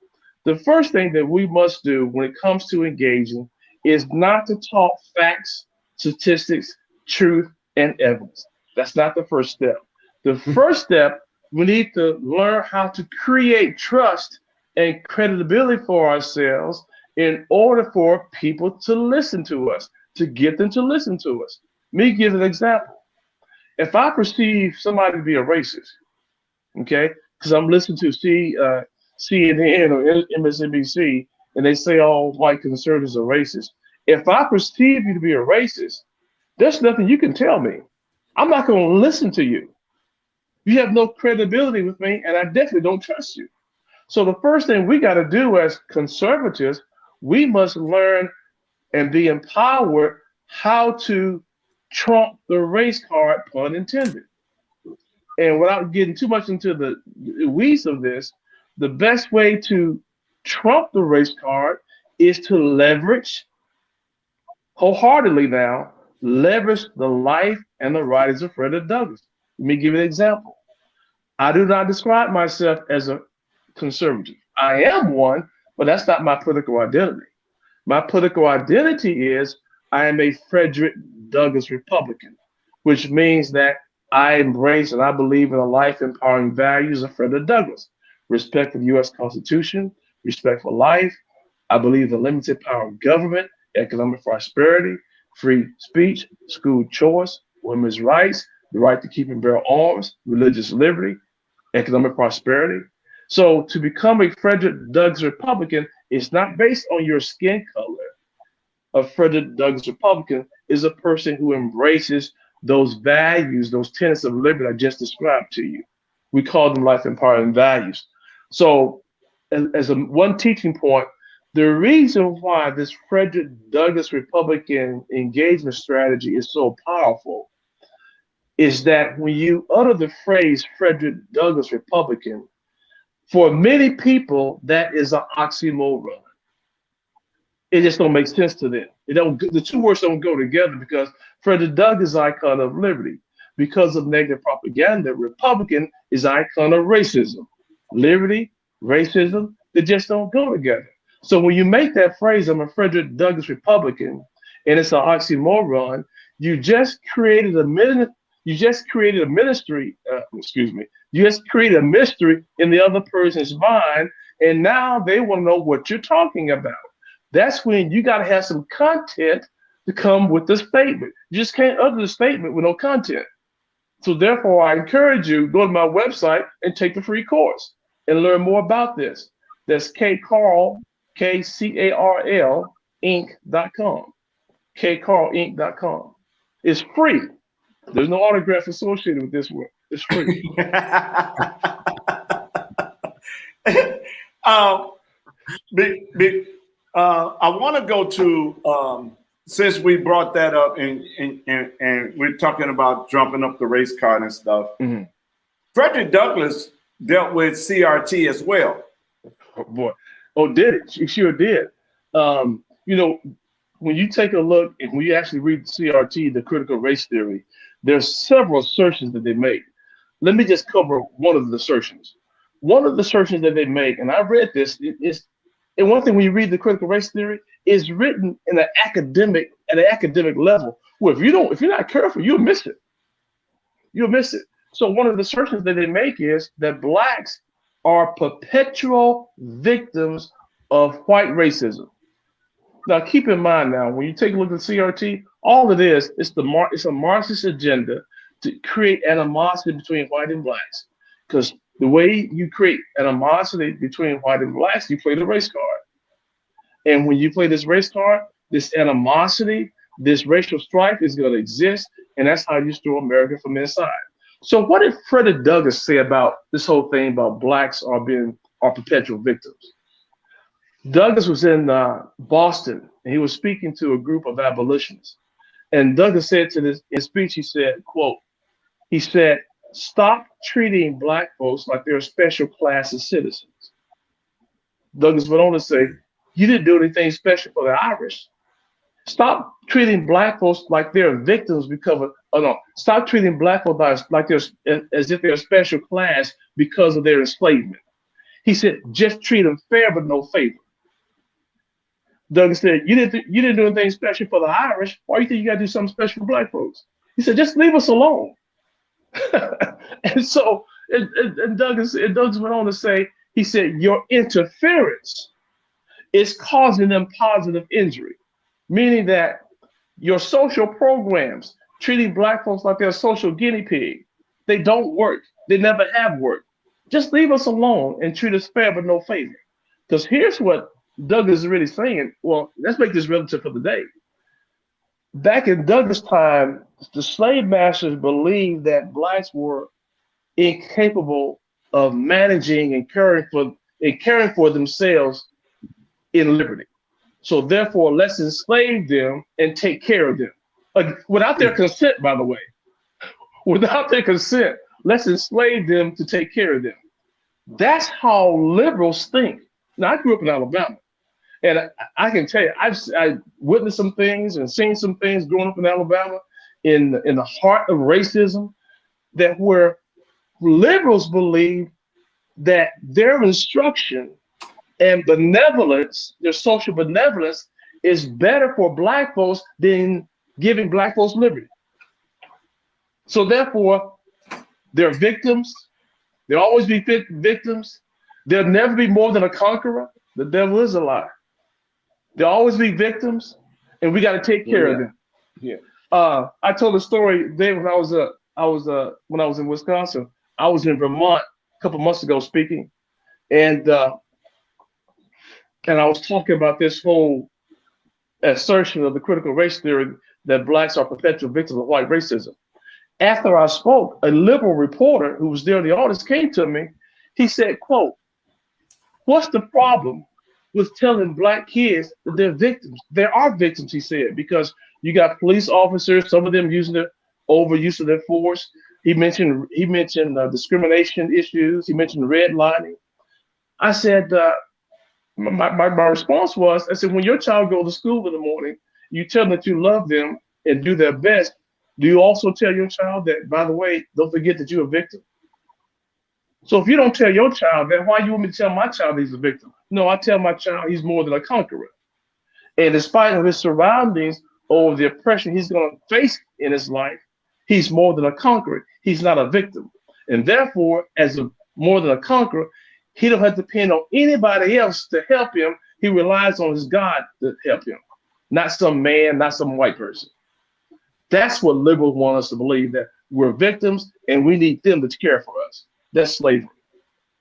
The first thing that we must do when it comes to engaging is not to talk facts, statistics, truth, and evidence. That's not the first step. The first step, we need to learn how to create trust and credibility for ourselves in order for people to listen to us, to get them to listen to us. Me give an example. If I perceive somebody to be a racist, okay, because I'm listening to CNN or MSNBC, and they say all white conservatives are racist. If I perceive you to be a racist, there's nothing you can tell me. I'm not going to listen to you. You have no credibility with me, and I definitely don't trust you. So the first thing we got to do as conservatives, we must learn and be empowered how to trump the race card, pun intended. And without getting too much into the weeds of this, the best way to trump the race card is to leverage wholeheartedly now, leverage the life and the writings of Frederick Douglass. Let me give you an example. I do not describe myself as a conservative. I am one, but that's not my political identity. My political identity is I am a Frederick Douglass Republican, which means that I embrace and I believe in the life empowering values of Frederick Douglass. Respect for the U.S. Constitution, respect for life. I believe in limited power of government, economic prosperity, free speech, school choice, women's rights, the right to keep and bear arms, religious liberty, economic prosperity. So to become a Frederick Douglass Republican is not based on your skin color. A Frederick Douglass Republican is a person who embraces those values, those tenets of liberty I just described to you. We call them life empowering values. So as one teaching point, the reason why this Frederick Douglass Republican engagement strategy is so powerful is that when you utter the phrase Frederick Douglass Republican, for many people, that is an oxymoron. It just don't make sense to them. The two words don't go together because Frederick Douglass is icon of liberty. Because of negative propaganda, Republican is icon of racism. Liberty, racism, they just don't go together. So when you make that phrase, I'm a Frederick Douglass Republican, and it's an oxymoron, you just created a ministry. You just created a mystery in the other person's mind, and now they want to know what you're talking about. That's when you got to have some content to come with the statement. You just can't utter the statement with no content. So therefore, I encourage you, go to my website and take the free course and learn more about this. That's KCARL, KCARL Inc.com. KCARLinc.com. It's free. There's no autograph associated with this work. It's free. I want to go to, since we brought that up and we're talking about jumping up the race card and stuff, Mm-hmm. Frederick Douglass dealt with CRT as well. Oh, boy. Oh, did it? She sure did. When you take a look and when you actually read the CRT, the critical race theory, there's several assertions that they make. Let me just cover one of the assertions. One of the assertions that they make, and I read this, and one thing when you read the critical race theory, is written in at an academic level, where if you're not careful, you'll miss it. You'll miss it. So one of the assertions that they make is that blacks are perpetual victims of white racism. Now, keep in mind now, when you take a look at CRT, all it is, it's a Marxist agenda to create animosity between white and blacks. Because the way you create animosity between white and blacks, you play the race card. And when you play this race card, this animosity, this racial strife is going to exist, and that's how you destroy America from inside. So what did Frederick Douglass say about this whole thing about blacks are perpetual victims? Douglass was in Boston, and he was speaking to a group of abolitionists. And Douglass said to his speech, he said, quote, he said, "Stop treating black folks like they're a special class of citizens." Douglass went on to say, "You didn't do anything special for the Irish. Stop treating black folks like they're victims stop treating black folks like as if they're a special class because of their enslavement." He said, "Just treat them fair but no favor." Douglass said, you didn't do anything special for the Irish. Why do you think you got to do something special for black folks? He said, "Just leave us alone." And so, and Douglass went on to say, he said, "Your interference is causing them positive injury," meaning that your social programs treating black folks like they're a social guinea pig, they don't work. They never have worked. Just leave us alone and treat us fair but no favor. Because here's what Douglass is really saying. Well, let's make this relative for the day. Back in Douglass' time, the slave masters believed that blacks were incapable of managing and caring for themselves in liberty. So therefore, let's enslave them and take care of them. Without their consent, by the way. Without their consent, let's enslave them to take care of them. That's how liberals think. Now, I grew up in Alabama, and I can tell you, I witnessed some things and seen some things growing up in Alabama in the heart of racism, that where liberals believe that their instruction and benevolence, their social benevolence, is better for black folks than giving black folks liberty. So therefore, they're victims. They'll always be victims. They'll never be more than a conqueror. The devil is a lie. They'll always be victims, and we got to take care of them. Yeah. I told a story, Dave, when I was in Wisconsin. I was in Vermont a couple months ago speaking, and I was talking about this whole assertion of the critical race theory that blacks are perpetual victims of white racism. After I spoke, a liberal reporter who was there in the audience came to me. He said, quote, What's the problem with telling black kids that they're victims? There are victims, he said, because you got police officers, some of them using the overuse of their force. He mentioned discrimination issues. He mentioned redlining. I said, my response was, I said, when your child goes to school in the morning, you tell them that you love them and do their best. Do you also tell your child that, by the way, don't forget that you're a victim? So if you don't tell your child that, why you want me to tell my child he's a victim? No, I tell my child he's more than a conqueror. And despite of his surroundings or the oppression he's going to face in his life, he's more than a conqueror. He's not a victim. And therefore, more than a conqueror, he don't have to depend on anybody else to help him. He relies on his God to help him, not some man, not some white person. That's what liberals want us to believe, that we're victims and we need them to care for us. That's slavery.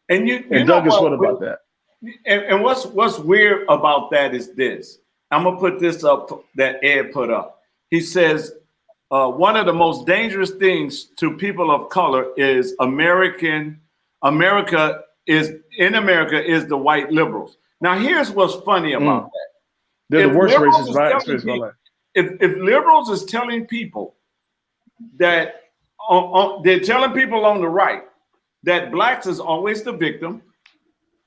And you Doug is what about that? And what's weird about that is this. I'm gonna put this up that Ed put up. He says one of the most dangerous things to people of color is America is the white liberals. Now here's what's funny about that. They're the worst racists, right? If liberals is telling people that they're telling people on the right that blacks is always the victim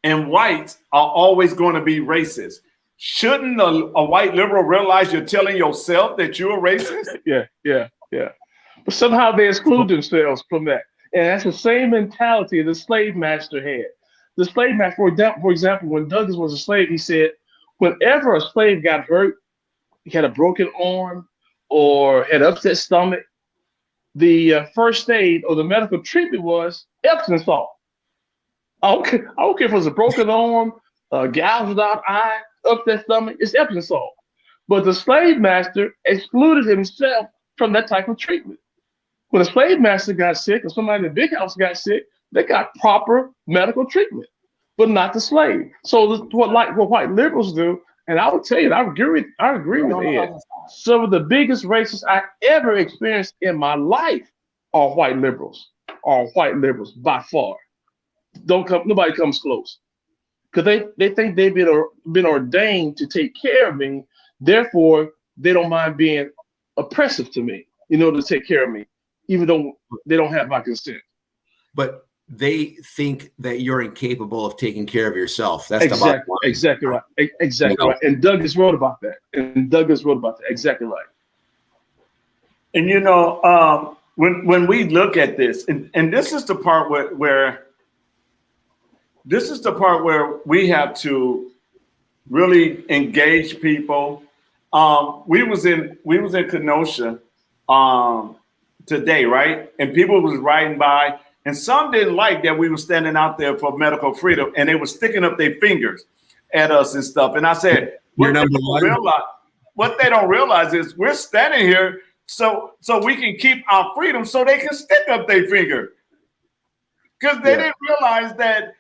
and whites are always going to be racist, shouldn't a white liberal realize you're telling yourself that you're a racist? Yeah. But somehow they exclude themselves from that. And that's the same mentality the slave master had. The slave master, for example, when Douglas was a slave, he said, whenever a slave got hurt, he had a broken arm or had upset stomach, the first aid or the medical treatment was Epsom salt. I don't care if it was a broken arm, gouged out eye, upset stomach, it's Epsom salt. But the slave master excluded himself from that type of treatment. When a slave master got sick or somebody in the big house got sick, they got proper medical treatment, but not the slave. So what white liberals do, and I would tell you, I agree with Ed. Some of the biggest racists I ever experienced in my life are white liberals. By far. Nobody comes close, because they think they've been ordained to take care of me. Therefore, they don't mind being oppressive to me in order to take care of me, even though they don't have my consent. But they think that you're incapable of taking care of yourself. That's exactly right. Right. And Douglas wrote about that. Exactly right. And when we look at this, and this is the part where we have to really engage people. We was in Kenosha today, right? And people was riding by, and some didn't like that we were standing out there for medical freedom, and they were sticking up their fingers at us and stuff. And I said, what they don't realize is we're standing here so we can keep our freedom, so they can stick up their finger, because they didn't realize that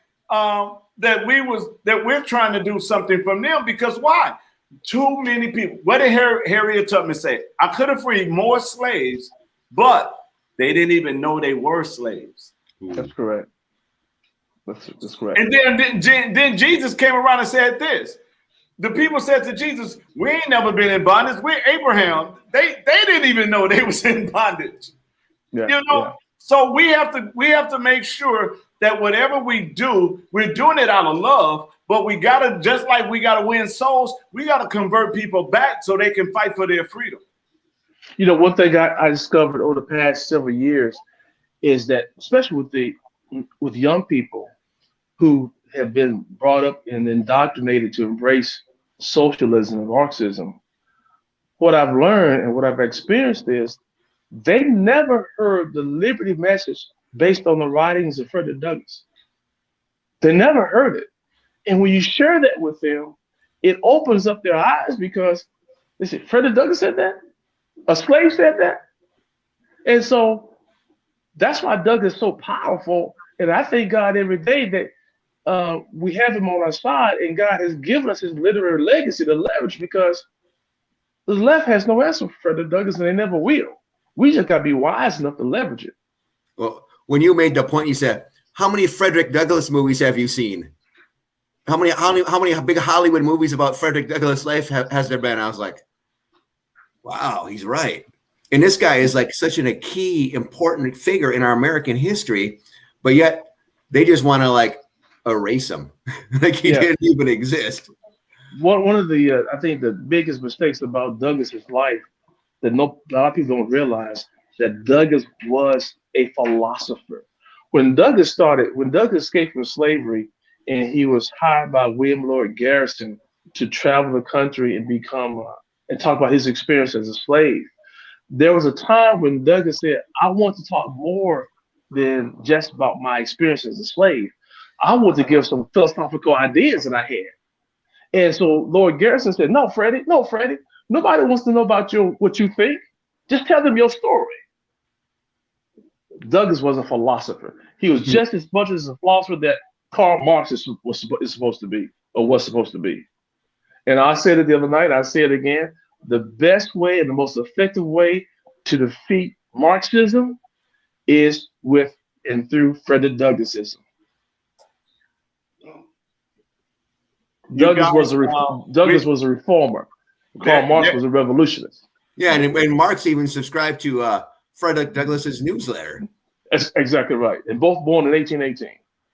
we're trying to do something from them. Because why? Too many people. What did Harriet Tubman say? I could have freed more slaves, but they didn't even know they were slaves. That's correct. That's correct. And then Jesus came around and said this. The people said to Jesus, "We ain't never been in bondage. We're Abraham." They didn't even know they was in bondage. So we have to make sure that whatever we do, we're doing it out of love. But we gotta, just like we gotta win souls, we gotta convert people back so they can fight for their freedom. One thing I discovered over the past several years is that, especially with young people who have been brought up and indoctrinated to embrace socialism and Marxism, what I've learned and what I've experienced is they never heard the liberty message based on the writings of Frederick Douglass. They never heard it. And when you share that with them, it opens up their eyes, because they say, Frederick Douglass said that? A slave said that? And so that's why Douglass is so powerful. And I thank God every day that we have him on our side, and God has given us his literary legacy to leverage, because the left has no answer for Frederick Douglass, and they never will. We just got to be wise enough to leverage it. Well, when you made the point, you said, how many Frederick Douglass movies have you seen? how many big Hollywood movies about Frederick Douglass' life has there been? I was like, wow, he's right. And this guy is like such a key, important figure in our American history, but yet they just want to like erase him, like he didn't even exist. One of the I think the biggest mistakes about Douglas's life that a lot of people don't realize that Douglas was a philosopher. When Douglas escaped from slavery, and he was hired by William Lloyd Garrison to travel the country and become and talk about his experience as a slave. There was a time when Douglas said, I want to talk more than just about my experience as a slave. I want to give some philosophical ideas that I had. And so Lord Garrison said, no, Freddie, nobody wants to know about what you think. Just tell them your story. Douglas was a philosopher. He was just as much as a philosopher that Karl Marx is supposed to be, or was supposed to be. And I said it the other night, I say it again, the best way and the most effective way to defeat Marxism is with and through Frederick Douglassism. Douglas was a reformer. Karl Marx was a revolutionist. Yeah, and Marx even subscribed to Frederick Douglass's newsletter. That's exactly right. And both born in 1818.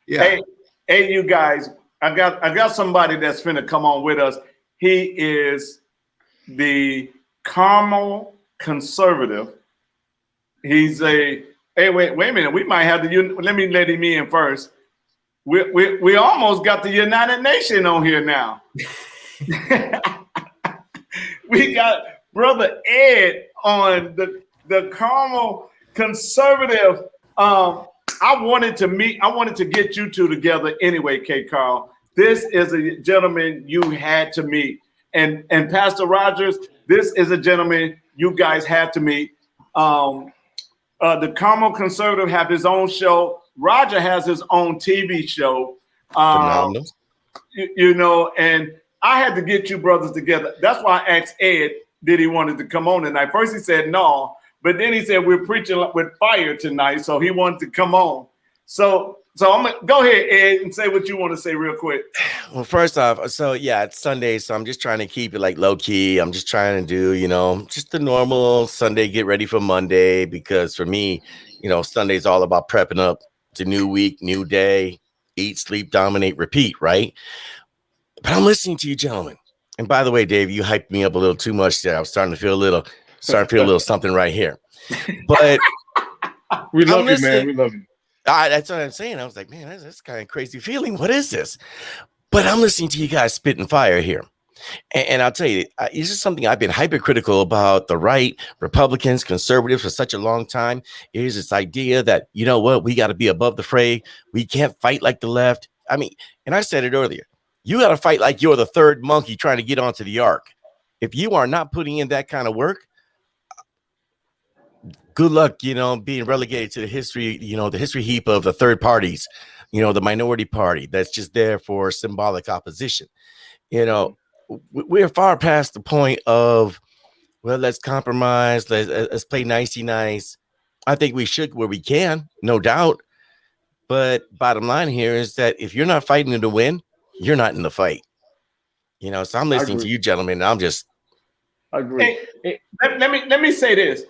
Yeah. Hey, you guys, I got somebody that's finna come on with us. He is the Carmel conservative. He's wait a minute. We might have to let him in first. We almost got the United Nations on here now. We got Brother Ed on the Carmel conservative. I wanted to get you two together anyway, KCARL. This is a gentleman you had to meet. And Pastor Rogers, this is a gentleman you guys had to meet. The Carmel conservative have his own show. Roger has his own TV show. And I had to get you brothers together. That's why I asked Ed, did he wanted to come on tonight? First he said no, but then he said we're preaching with fire tonight, so he wanted to come on. So I'm gonna go ahead, Ed, and say what you want to say real quick. Well, first off, so yeah, it's Sunday, so I'm just trying to keep it like low key. I'm just trying to do, just the normal Sunday, get ready for Monday, because for me, Sunday's all about prepping up to new week, new day, eat, sleep, dominate, repeat, right? But I'm listening to you, gentlemen. And by the way, Dave, you hyped me up a little too much there. I was starting to feel a little something right here. But we love you, man. We love you. That's what I'm saying. I was like, man, that's kind of crazy feeling. What is this? But I'm listening to you guys spitting fire here. And I'll tell you, this is something I've been hypercritical about the right, Republicans, conservatives for such a long time. Is this idea that, we got to be above the fray. We can't fight like the left. I mean, and I said it earlier, you got to fight like you're the third monkey trying to get onto the ark. If you are not putting in that kind of work, good luck, being relegated to the history heap of the third parties, the minority party that's just there for symbolic opposition. We're far past the point of, well, let's compromise. Let's play nicey nice. I think we should where we can, no doubt. But bottom line here is that if you're not fighting to win, you're not in the fight. So I'm listening to you, gentlemen. And I agree. Hey, let me say this.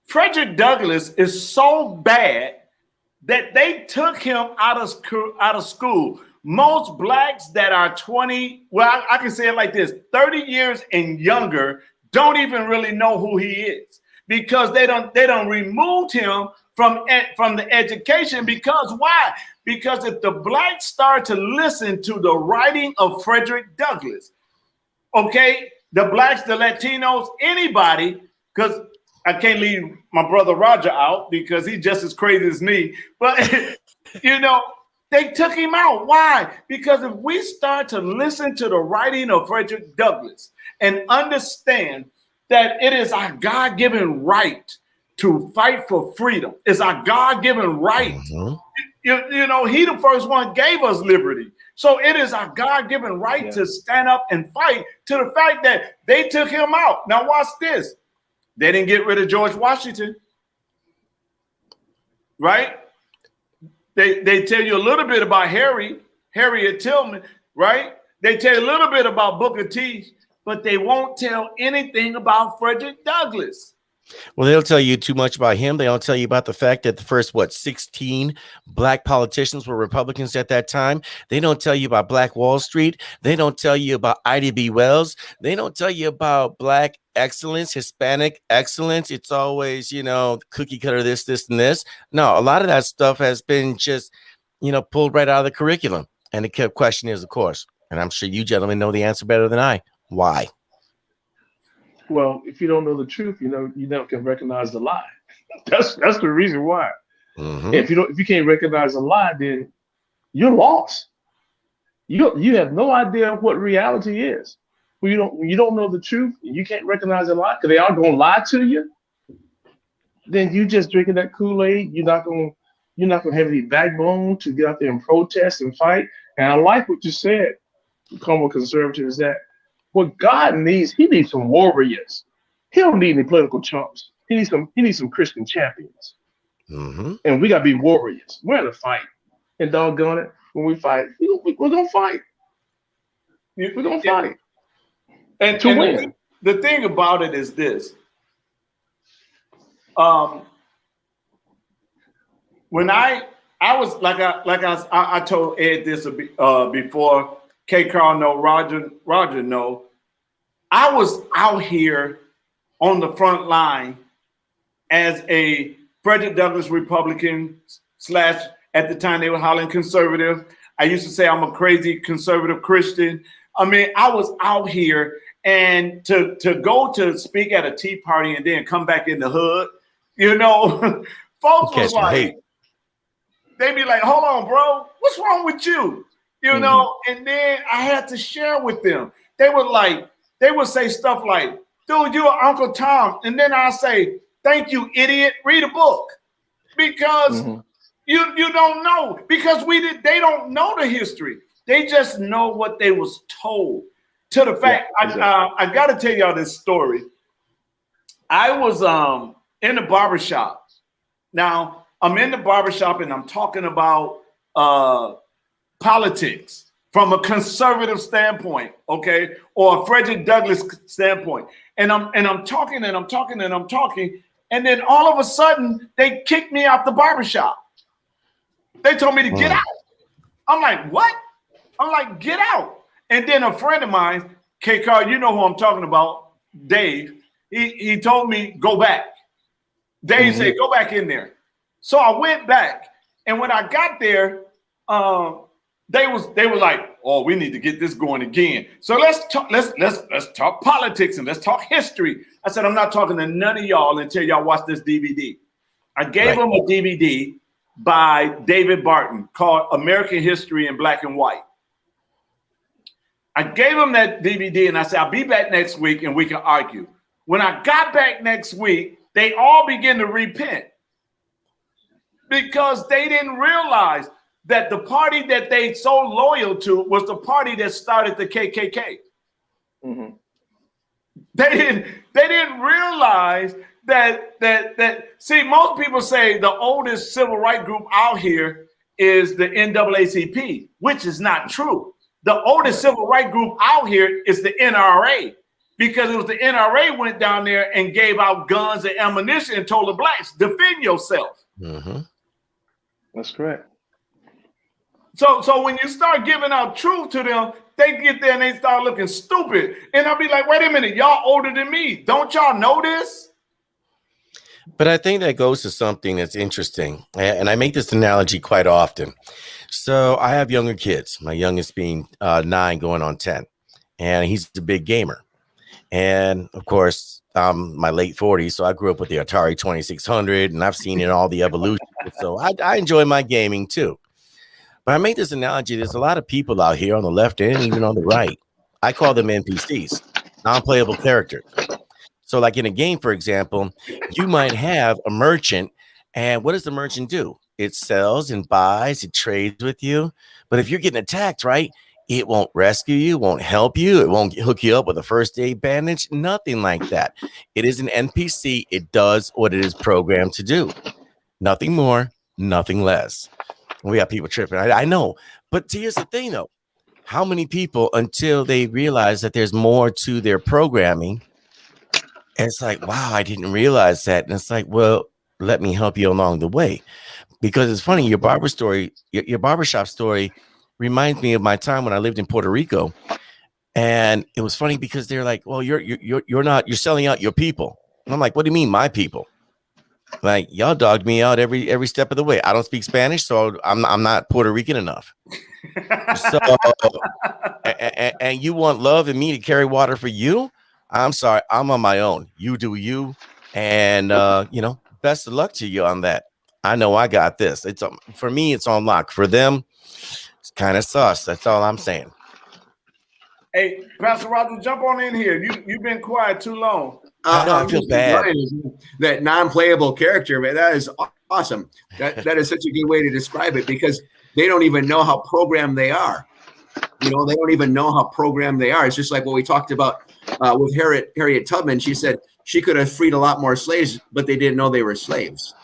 Frederick Douglass is so bad that they took him out of school. Most blacks that are 20, well, I can say it like this, 30 years and younger don't even really know who he is, because they don't remove him from the education. Because why? Because if the blacks start to listen to the writing of Frederick Douglass, okay, the blacks, the Latinos, anybody, because I can't leave my brother Roger out because he's just as crazy as me. But, they took him out. Why? Because if we start to listen to the writing of Frederick Douglass and understand that it is our God-given right to fight for freedom, it's our God-given right. Mm-hmm. He the first one gave us liberty. So it is our God-given right to stand up and fight, to the fact that they took him out. Now watch this. They didn't get rid of George Washington, right? They tell you a little bit about Harriet Tubman. right? They tell you a little bit about Booker T, but they won't tell anything about Frederick Douglass. Well, they'll tell you too much about him. They don't tell you about the fact that the first, 16 black politicians were Republicans at that time. They don't tell you about Black Wall Street. They don't tell you about Ida B. Wells. They don't tell you about black excellence, Hispanic excellence. It's always, cookie cutter, this, and this. No, a lot of that stuff has been just, pulled right out of the curriculum. And the question is, of course, and I'm sure you gentlemen know the answer better than I, why? Well, if you don't know the truth, you never can recognize the lie. That's the reason why. Mm-hmm. If you can't recognize a lie, then you're lost. You have no idea what reality is. When you don't know the truth, and you can't recognize a lie because they are going to lie to you. Then you just drinking that Kool-Aid. You're not going to have any backbone to get out there and protest and fight. And I like what you said, Convo Conservative, is that what God needs, he needs some warriors. He don't need any political chumps. He needs some Christian champions. Mm-hmm. And we got to be warriors. We're going to fight. And doggone it, when we fight, we're going to fight. We're going to fight. And to win. The thing about it is this. When I was I told Ed this before, KCARL know, Roger know, I was out here on the front line as a Frederick Douglass Republican / at the time they were hollering conservative. I used to say I'm a crazy conservative Christian. I mean, I was out here, and to go to speak at a Tea Party and then come back in the hood, folks was like, they'd be like, hold on, bro, what's wrong with you? And then I had to share with them. They would say stuff like, dude, you're Uncle Tom. And then I say, thank you, idiot, read a book. Because you don't know. Because they don't know the history. They just know what they was told. To the fact, exactly. I got to tell y'all this story. I was in the barbershop. Now, I'm in the barbershop and I'm talking about politics from a conservative standpoint, okay, or a Frederick Douglass standpoint. And I'm talking, and then all of a sudden they kicked me out the barbershop. They told me to get out. I'm like, what? I'm like, get out. And then a friend of mine, KCARL, you know who I'm talking about, Dave, he told me, go back. Dave said, go back in there. So I went back, and when I got there, they were like, oh, we need to get this going again. So let's talk politics and let's talk history. I said, I'm not talking to none of y'all until y'all watch this DVD. I gave them a DVD by David Barton called American History in Black and White. I gave them that DVD and I said, I'll be back next week and we can argue. When I got back next week, they all began to repent because they didn't realize that the party that they so loyal to was the party that started the KKK. Mm-hmm. They didn't realize that see, most people say the oldest civil rights group out here is the NAACP, which is not true. The oldest civil rights group out here is the NRA, because it was the NRA went down there and gave out guns and ammunition and told the blacks, defend yourself. Mm-hmm. That's correct. So when you start giving out truth to them, they get there and they start looking stupid. And I'll be like, wait a minute, y'all older than me. Don't y'all know this? But I think that goes to something that's interesting. And I make this analogy quite often. So I have younger kids, my youngest being 9 going on 10. And he's a big gamer. And of course, my late 40s. So I grew up with the Atari 2600 and I've seen it all the evolution. So I enjoy my gaming too. But I make this analogy. There's a lot of people out here on the left and even on the right. I call them NPCs, non-playable characters. So like in a game, for example, you might have a merchant. And what does the merchant do? It sells and buys, it trades with you. But if you're getting attacked, right, it won't rescue you, won't help you. It won't hook you up with a first aid bandage, nothing like that. It is an NPC. It does what it is programmed to do. Nothing more, nothing less. We got people tripping. I know. But here's the thing, though. how many people, until they realize that there's more to their programming, and it's like, wow, I didn't realize that. And it's like, well, let me help you along the way. Because it's funny, your barbershop story reminds me of my time when I lived in Puerto Rico. And it was funny because they're like, well, you're selling out your people. And I'm like, what do you mean, my people? Like, y'all dogged me out every step of the way. I don't speak Spanish, so I'm not Puerto Rican enough. So, and you want love and me to carry water for you? I'm sorry, I'm on my own. You do you, and best of luck to you on that. I know I got this. It's for me, it's on lock. For them, it's kind of sus. That's all I'm saying. Hey, Pastor Roger, jump on in here. You've been quiet too long. I know, I feel bad. That non-playable character, man, that is awesome. That is such a good way to describe it, because they don't even know how programmed they are. They don't even know how programmed they are. It's just like what we talked about with Harriet Tubman. She said she could have freed a lot more slaves, but they didn't know they were slaves.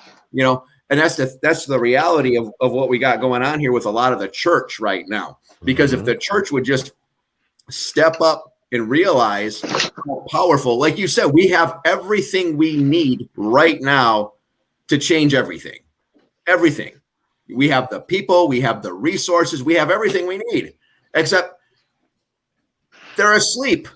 And that's the reality of what we got going on here with a lot of the church right now. Because if the church would just step up and realize how powerful, like you said, we have everything we need right now to change everything. Everything. We have the people, we have the resources, we have everything we need, except they're asleep.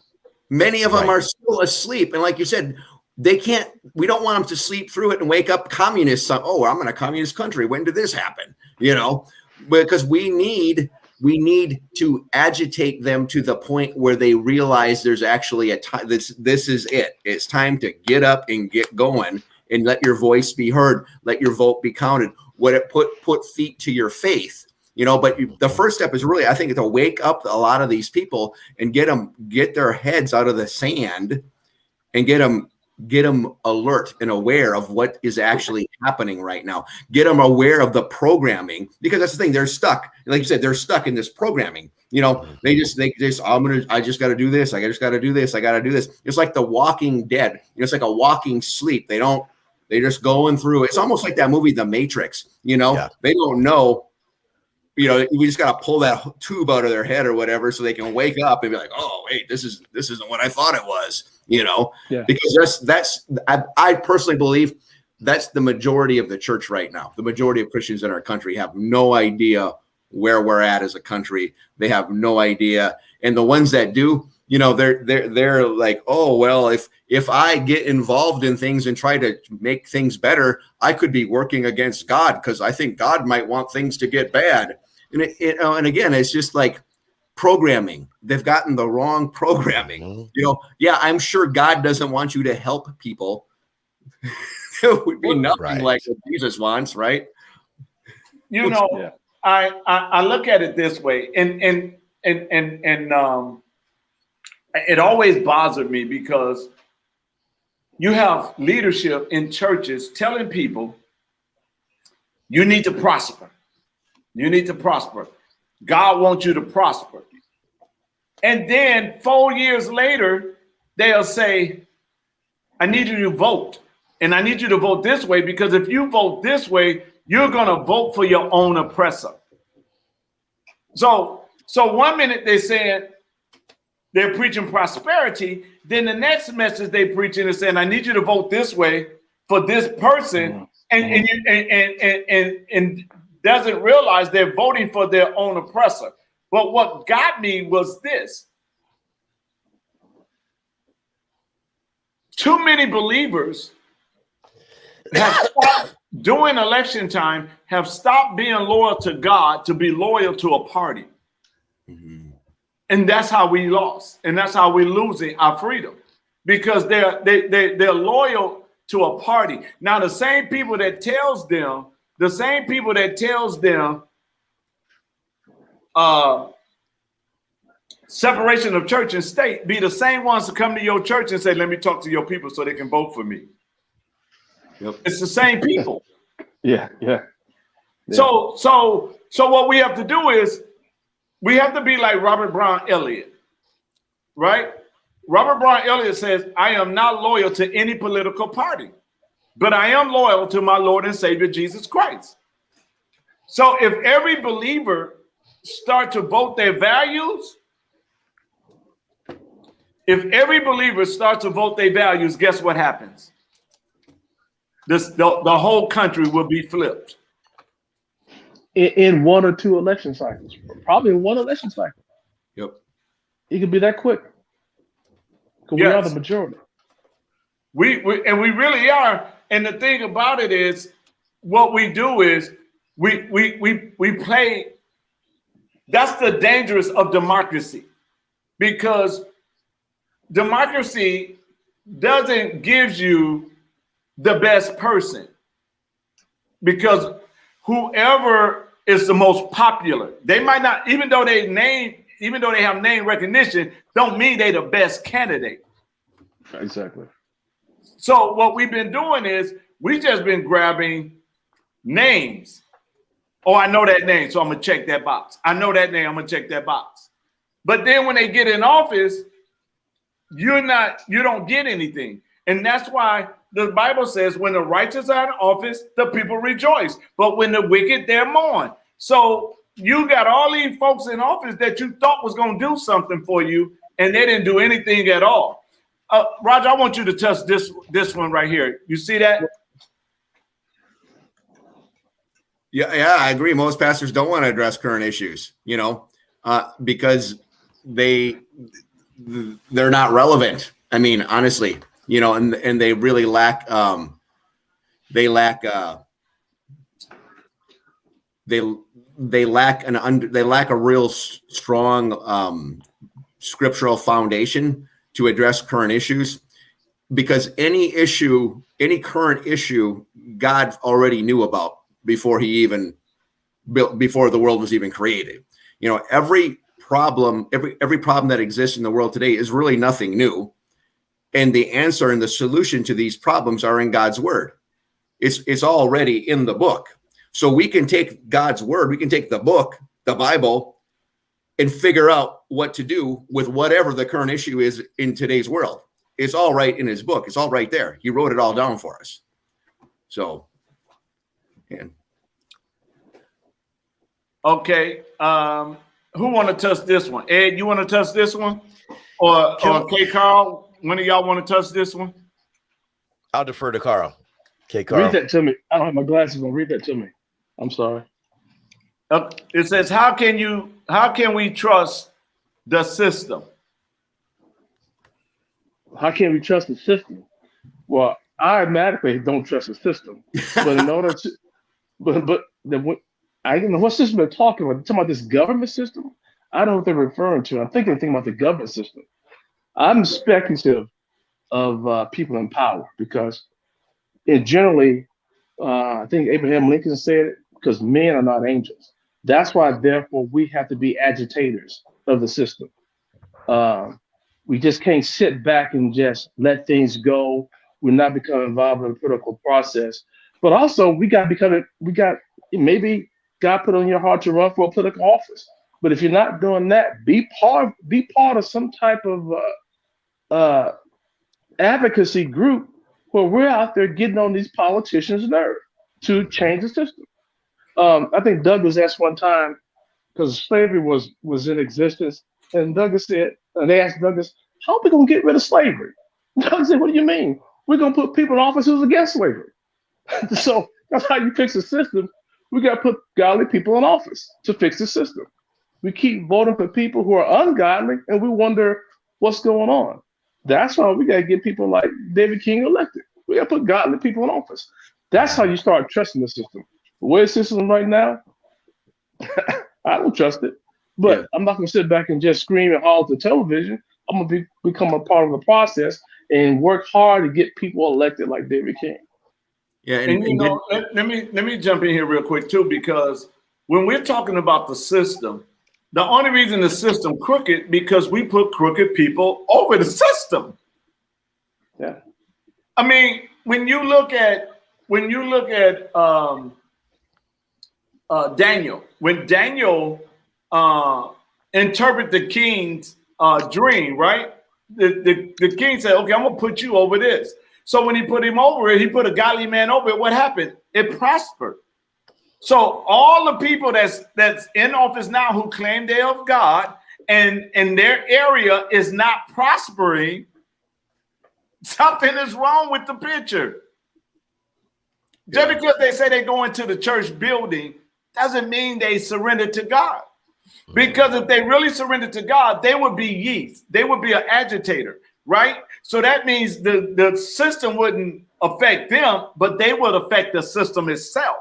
Many of them are still asleep. And like you said, we don't want them to sleep through it and wake up communists. Oh, I'm in a communist country. When did this happen? Because we need to agitate them to the point where they realize there's actually a time. This is it. It's time to get up and get going and let your voice be heard. Let your vote be counted. Put feet to your faith. But the first step is really, I think, to wake up a lot of these people and get their heads out of the sand and get them alert and aware of what is actually happening right now. Get them aware of the programming, because that's the thing. They're stuck. Like you said, they're stuck in this programming. They just I just got to do this. I just got to do this. I got to do this. It's like The Walking Dead. It's like a walking sleep. They're just going through. It's almost like that movie, The Matrix. They don't know. We just got to pull that tube out of their head or whatever, so they can wake up and be like, oh, wait, this isn't what I thought it was. Because I personally believe that's the majority of the church right now. The majority of Christians in our country have no idea where we're at as a country. They have no idea. And the ones that do, they're like, oh, well, if I get involved in things and try to make things better, I could be working against God, because I think God might want things to get bad. And again, it's just like programming. They've gotten the wrong programming. I'm sure God doesn't want you to help people. It would be nothing like what Jesus wants, right? I look at it this way, and it always bothered me, because you have leadership in churches telling people you need to prosper. You need to prosper. God wants you to prosper. And then 4 years later, they'll say, I need you to vote. And I need you to vote this way, because if you vote this way, you're going to vote for your own oppressor. So 1 minute they said they're preaching prosperity. Then the next message they preaching is saying, I need you to vote this way for this person. And doesn't realize they're voting for their own oppressor. But what got me was this. Too many believers have stopped, during election time, have stopped being loyal to God to be loyal to a party. Mm-hmm. And that's how we lost. And that's how we're losing our freedom. Because they're loyal to a party. Now, the same people that tells them separation of church and state be the same ones to come to your church and say, let me talk to your people so they can vote for me. Yep. It's the same people. Yeah. So what we have to do is we have to be like Robert Brown Elliott, right? Robert Brown Elliott says, I am not loyal to any political party, but I am loyal to my Lord and Savior, Jesus Christ. So if every believer start to vote their values, if every believer starts to vote their values, guess what happens? The whole country will be flipped. In 1 or 2 election cycles, probably in 1 election cycle. Yep. It could be that quick. Because we are the majority. We really are. And the thing about it is, what we do is we play. That's the dangerous of democracy, because democracy doesn't give you the best person, because whoever is the most popular, they might not, even though they have name recognition, don't mean they the best candidate. Exactly. So what we've been doing is we just been grabbing names. Oh, I know that name, so I'm gonna check that box. I know that name, I'm gonna check that box. But then when they get in office, you don't get anything. And that's why the Bible says when the righteous are in office, the people rejoice. But when the wicked, they're mourn. So you got all these folks in office that you thought was gonna do something for you, and they didn't do anything at all. Roger, I want you to touch this one right here. You see that? Yeah, I agree. Most pastors don't want to address current issues, because they're not relevant. I mean, honestly, and they really lack a real strong scriptural foundation to address current issues, because any current issue God already knew about before the world was even created. Every problem that exists in the world today is really nothing new. And the answer and the solution to these problems are in God's word. It's already in the book. So we can take God's word, we can take the book, the Bible, and figure out what to do with whatever the current issue is in today's world. It's all right in his book. It's all right there. He wrote it all down for us. So, yeah. Okay. Who want to touch this one? Ed, you want to touch this one? Or KCARL? One of y'all want to touch this one? I'll defer to Carl. KCARL. Read that to me. I don't have my glasses on. Read that to me. I'm sorry. It says, how can we trust the system? How can we trust the system? Well, I automatically don't trust the system. But in order to, I don't know what system they're talking about. They're talking about this government system. I don't know what they're referring to. I'm thinking about the government system. I'm speculative of people in power, because generally, I think Abraham Lincoln said it, because men are not angels. That's why, therefore, we have to be agitators of the system. We just can't sit back and just let things go. We're not becoming involved in the political process. But also, maybe God put on your heart to run for a political office. But if you're not doing that, be part of some type of advocacy group where we're out there getting on these politicians' nerve to change the system. I think Douglas asked one time, because slavery was in existence, and Douglas said, and they asked Douglas, how are we going to get rid of slavery? Douglas said, what do you mean? We're going to put people in office who's against slavery. So that's how you fix the system. We got to put godly people in office to fix the system. We keep voting for people who are ungodly, and we wonder what's going on. That's why we got to get people like David King elected. We got to put godly people in office. That's how you start trusting the system. The way the system is right now, I don't trust it. But I'm not going to sit back and just scream and holler at the television. I'm going to become a part of the process and work hard to get people elected like David King. Yeah, let me jump in here real quick too, because when we're talking about the system, the only reason the system crooked because we put crooked people over the system. Yeah. I mean, when you look at Daniel, when Daniel interpreted the king's dream, right? The king said, okay, I'm gonna put you over this. So when he put him over it, he put a godly man over it. What happened? It prospered. So all the people that's in office now who claim they're of God and their area is not prospering, something is wrong with the picture. Just because they say they go into the church building doesn't mean they surrender to God. Because if they really surrender to God, they would be yeast. They would be an agitator, right? So that means the system wouldn't affect them, but they would affect the system itself,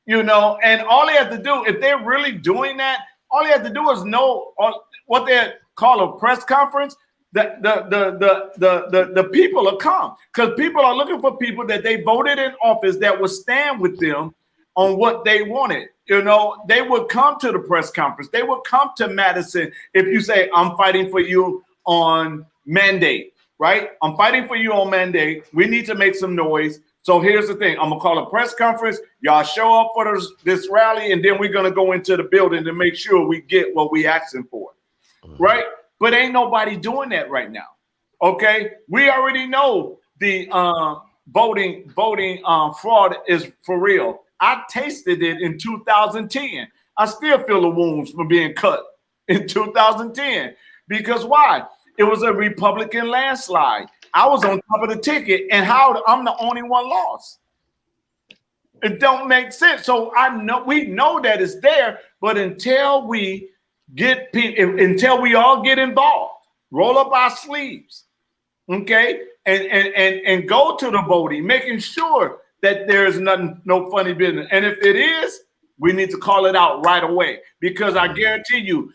you know? And all they have to do, if they're really doing that, all they have to do is know what they call a press conference. The people will come, because people are looking for people that they voted in office that would stand with them on what they wanted. You know, they would come to the press conference. They would come to Madison if you say, I'm fighting for you on mandate, right? I'm fighting for you on mandate. We need to make some noise. So here's the thing. I'm going to call a press conference. Y'all show up for this rally, and then we're going to go into the building to make sure we get what we asking for, right? But ain't nobody doing that right now, okay? We already know the voting fraud is for real. I tasted it in 2010. I still feel the wounds from being cut in 2010. Because why? It was a Republican landslide. I was on top of the ticket, and how I'm the only one lost. It don't make sense. So we know that it's there, but until we get people, until we all get involved, roll up our sleeves, okay, and go to the voting, making sure that there's no funny business. And if it is, we need to call it out right away, because I guarantee you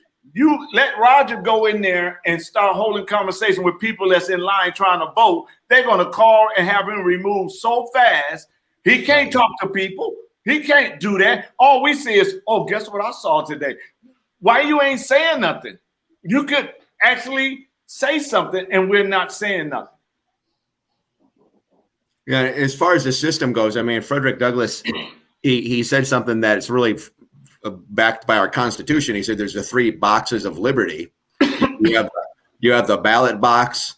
let Roger go in there and start holding conversation with people that's in line trying to vote. They're going to call and have him removed so fast. He can't talk to people. He can't do that. All we see is, oh, guess what I saw today? Why you ain't saying nothing? You could actually say something, and we're not saying nothing. Yeah, as far as the system goes, I mean, Frederick Douglass, he said something that's really backed by our Constitution. He said there's the 3 boxes of liberty. You have the ballot box,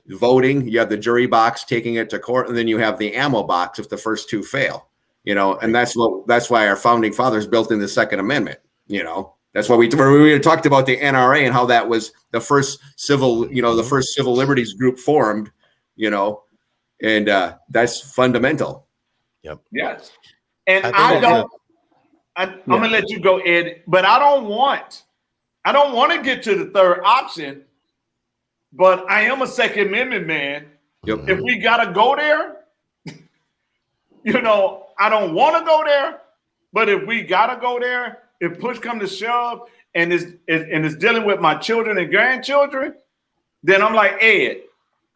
voting. You have the jury box, taking it to court, and then you have the ammo box if the first 2 fail. You know, and that's why our founding fathers built in the Second Amendment. You know, that's why we talked about the NRA and how that was the first civil liberties group formed. You know. And that's fundamental. Yep. Yes. And I'm gonna let you go, Ed, but I don't want to get to the third option, but I am a Second Amendment man. Yep. If we gotta go there, you know, I don't want to go there, but if we gotta go there, if push comes to shove and it's dealing with my children and grandchildren, then I'm like, Ed,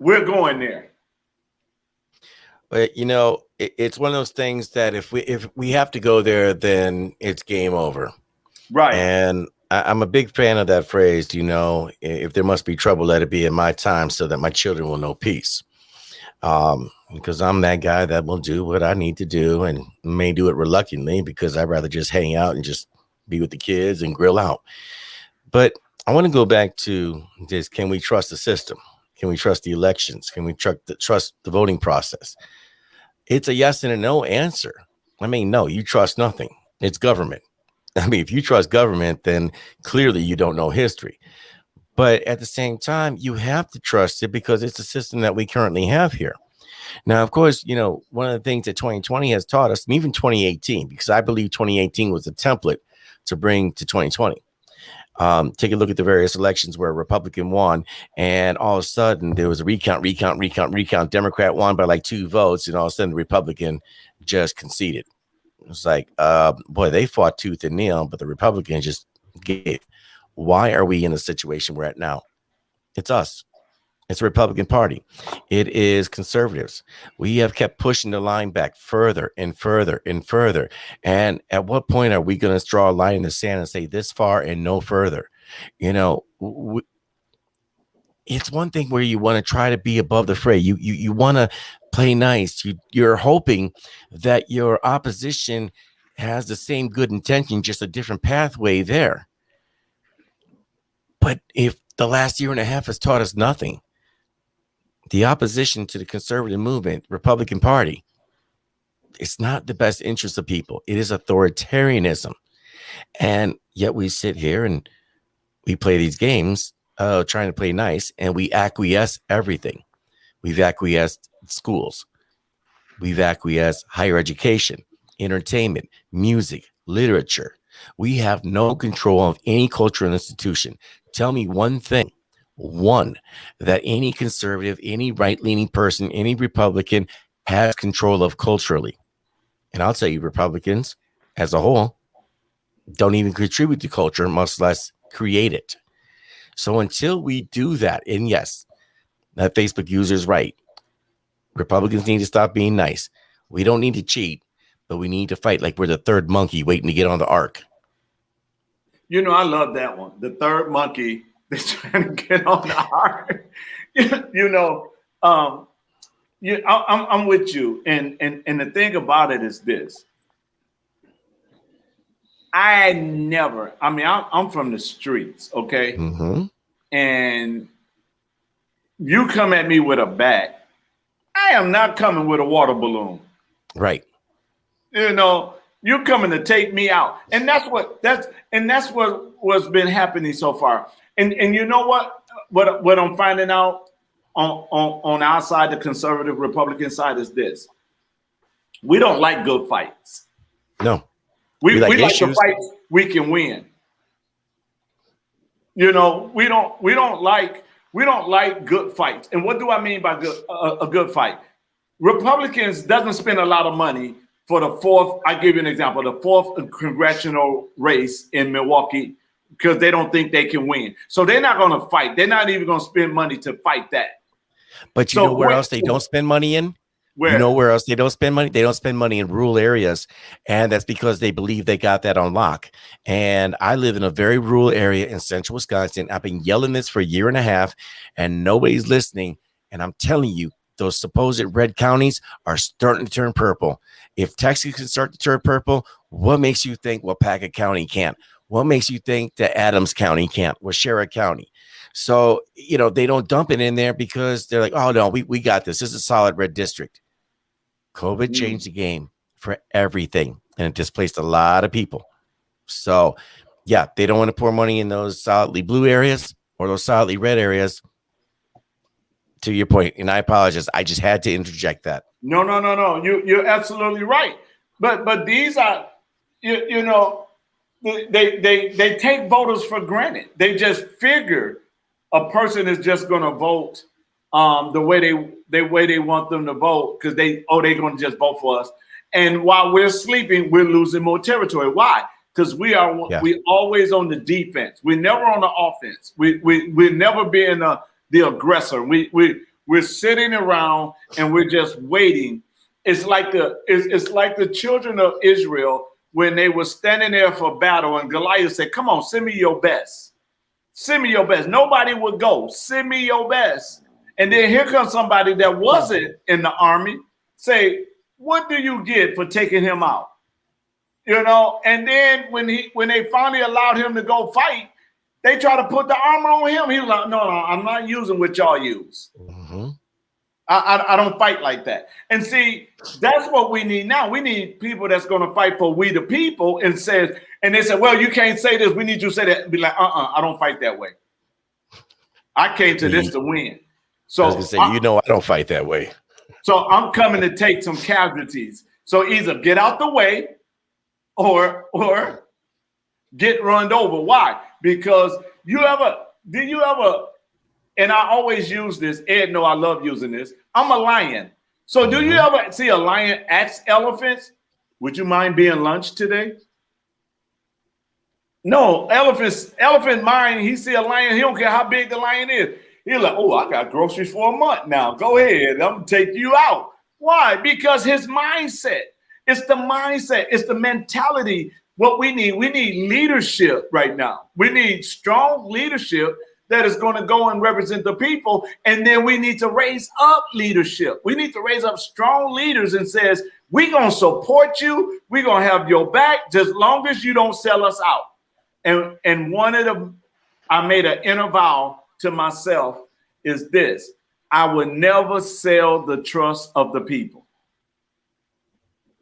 we're going there. But you know, it's one of those things that if we have to go there, then it's game over. Right. And I'm a big fan of that phrase, you know, if there must be trouble, let it be in my time so that my children will know peace. Because I'm that guy that will do what I need to do and may do it reluctantly because I'd rather just hang out and just be with the kids and grill out. But I want to go back to this. Can we trust the system? Can we trust the elections? Can we trust the voting process? It's a yes and a no answer. I mean, no, you trust nothing. It's government. I mean, if you trust government, then clearly you don't know history. But at the same time, you have to trust it because it's a system that we currently have here. Now, of course, you know, one of the things that 2020 has taught us, and even 2018, because I believe 2018 was a template to bring to 2020. Take a look at the various elections where a Republican won, and all of a sudden there was a recount. Democrat won by like 2 votes, and all of a sudden the Republican just conceded. It was like, boy, they fought tooth and nail, but the Republicans just gave. Why are we in the situation we're at now? It's us. It's the Republican Party. It is conservatives. We have kept pushing the line back further and further and further. And at what point are we going to draw a line in the sand and say this far and no further? You know, it's one thing where you want to try to be above the fray. You want to play nice. You're hoping that your opposition has the same good intention, just a different pathway there. But if the last year and a half has taught us nothing, the opposition to the conservative movement, Republican Party, It's not the best interest of people. It is authoritarianism. And yet we sit here and we play these games, trying to play nice, and we acquiesce everything. We've acquiesced schools. We've acquiesced higher education, entertainment, music, literature. We have no control of any cultural institution. Tell me one thing, that any conservative, any right-leaning person, any Republican has control of culturally. And I'll tell you, Republicans as a whole don't even contribute to culture, much less create it. So until we do that, and yes, that Facebook user is right. Republicans need to stop being nice. We don't need to cheat, but we need to fight like we're the third monkey waiting to get on the ark. You know, I love that one. The third monkey that's trying to get on the ark. I'm with you. And the thing about it is this. I'm from the streets, okay? Mm-hmm. And you come at me with a bat, I am not coming with a water balloon. Right. You know, you're coming to take me out. And that's what's been happening so far. And you know what I'm finding out on our side, the conservative Republican side, is this. We don't like good fights. No. We like the fights we can win. You know, we don't like good fights. And what do I mean by a good fight? Republicans doesn't spend a lot of money for the fourth. I give you an example: the fourth congressional race in Milwaukee, because they don't think they can win. So they're not going to fight. They're not even going to spend money to fight that. But you know where else they don't spend money in? Where? You know where else they don't spend money? They don't spend money in rural areas. And that's because they believe they got that on lock. And I live in a very rural area in central Wisconsin. I've been yelling this for a year and a half, and nobody's listening. And I'm telling you, those supposed red counties are starting to turn purple. If Texas can start to turn purple, what makes you think Waupaca County can't? What makes you think that Adams County can't? Waushara County? So, you know, they don't dump it in there because they're like, oh, no, we got this. This is a solid red district. COVID changed the game for everything, and it displaced a lot of people. So, yeah, they don't want to pour money in those solidly blue areas or those solidly red areas. To your point, and I apologize, I just had to interject that. No. You're absolutely right. But these are, you know, they take voters for granted. They just figure a person is just going to vote the way they want them to vote because they're going to just vote for us. And while we're sleeping, we're losing more territory. Why? Because we always on the defense. We're never on the offense. We're never being the aggressor. We're sitting around and we're just waiting. It's like the children of Israel when they were standing there for battle, and Goliath said, "Come on, send me your best. Send me your best." Nobody would go. Send me your best. And then here comes somebody that wasn't in the army, say, "What do you get for taking him out?" You know. And then when they finally allowed him to go fight, they try to put the armor on him. He was like, no, I'm not using what y'all use. Mm-hmm. I don't fight like that. And see, that's what we need now. We need people that's going to fight for we the people and they said, well, you can't say this. We need you to say that. Be like, I don't fight that way. I came to this to win. So I was gonna say, I don't fight that way. So I'm coming to take some casualties. So either get out the way or get run over. Why? Because do you ever, and I always use this, Ed know I love using this, I'm a lion. So do you ever see a lion ask elephants, would you mind being lunch today? No, elephant mind, he see a lion, he don't care how big the lion is. He's like, oh, I got groceries for a month now. Go ahead, I'm gonna take you out. Why? Because his mindset, it's the mindset, it's the mentality. What we need leadership right now. We need strong leadership that is going to go and represent the people. And then we need to raise up leadership. We need to raise up strong leaders and says, we're going to support you. We're going to have your back just long as you don't sell us out. And one of the, I made an inner vow to myself is this: I will never sell the trust of the people.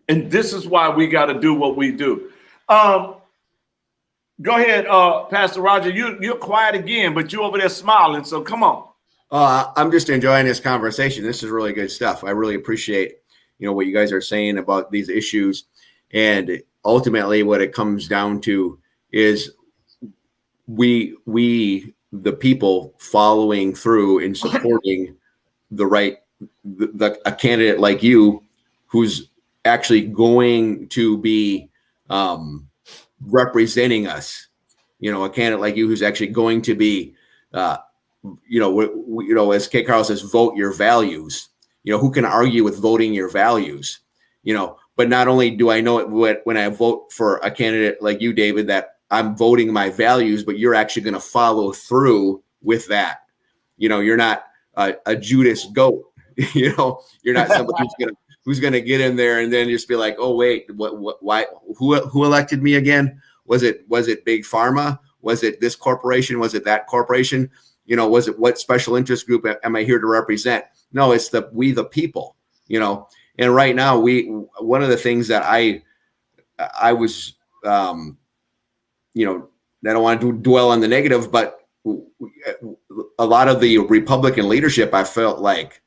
And this is why we got to do what we do. Go ahead, Pastor Roger. You're quiet again, but you're over there smiling. So come on. I'm just enjoying this conversation. This is really good stuff. I really appreciate, what you guys are saying about these issues. And ultimately what it comes down to is we the people following through and supporting a candidate like you, who's actually going to be representing us, a candidate like you who's actually going to be, as KCARL says, vote your values. Who can argue with voting your values? But not only do I know it when I vote for a candidate like you, David, that I'm voting my values, but you're actually going to follow through with that. You're not a Judas goat. You're not somebody who's going to get in there and then just be like, oh wait, why? Who elected me again? Was it Big Pharma? Was it this corporation? Was it that corporation? Was it what special interest group am I here to represent? No, it's we the people. And right now one of the things that I was I don't want to dwell on the negative, but a lot of the Republican leadership, I felt like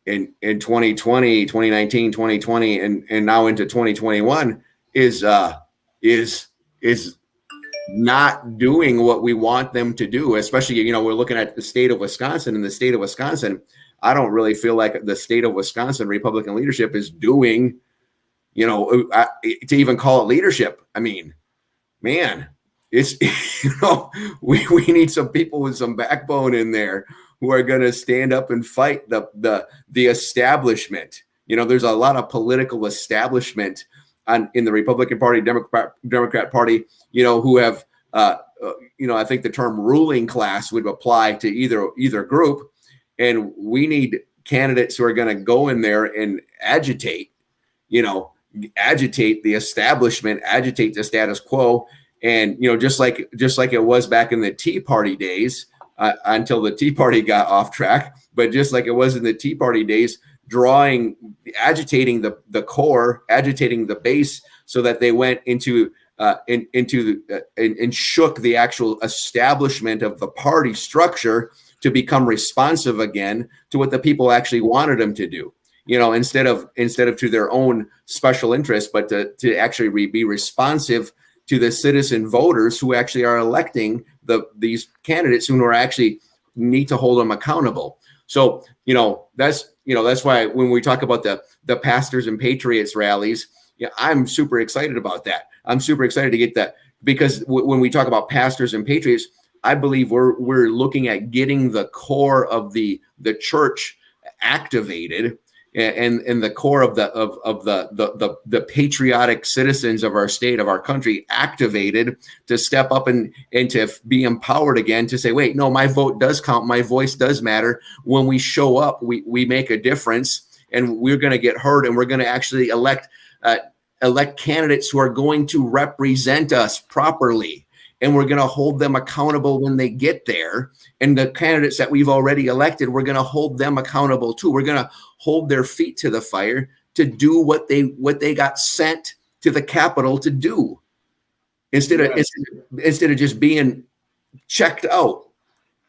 in 2020, 2019, 2020, and now into 2021 is not doing what we want them to do. Especially, we're looking at the state of Wisconsin. In the state of Wisconsin, I don't really feel like the state of Wisconsin Republican leadership is doing, to even call it leadership. I mean, man, it's, we need some people with some backbone in there who are going to stand up and fight the establishment. There's a lot of political establishment in the Republican Party, Democrat Party, who have, I think the term ruling class would apply to either group. And we need candidates who are going to go in there and agitate the establishment, agitate the status quo. And, just like it was back in the Tea Party days, until the Tea Party got off track, but just like it was in the Tea Party days, agitating the core, agitating the base, so that they went into and shook the actual establishment of the party structure to become responsive again to what the people actually wanted them to do. Instead of to their own special interest, but to actually be responsive to the citizen voters who actually are electing these candidates who are actually need to hold them accountable. So, that's why when we talk about the Pastors and Patriots rallies, I'm super excited about that. I'm super excited to get that, because when we talk about Pastors and Patriots, I believe we're looking at getting the core of the church activated, and the core of the patriotic citizens of our state, of our country, activated to step up and to be empowered again, to say, wait, no, my vote does count, my voice does matter. When we show up, we make a difference, and we're going to get heard, and we're going to actually elect candidates who are going to represent us properly. And we're going to hold them accountable when they get there. And the candidates that we've already elected, we're going to hold them accountable too. We're going to hold their feet to the fire to do what they got sent to the Capitol to do, instead of just being checked out.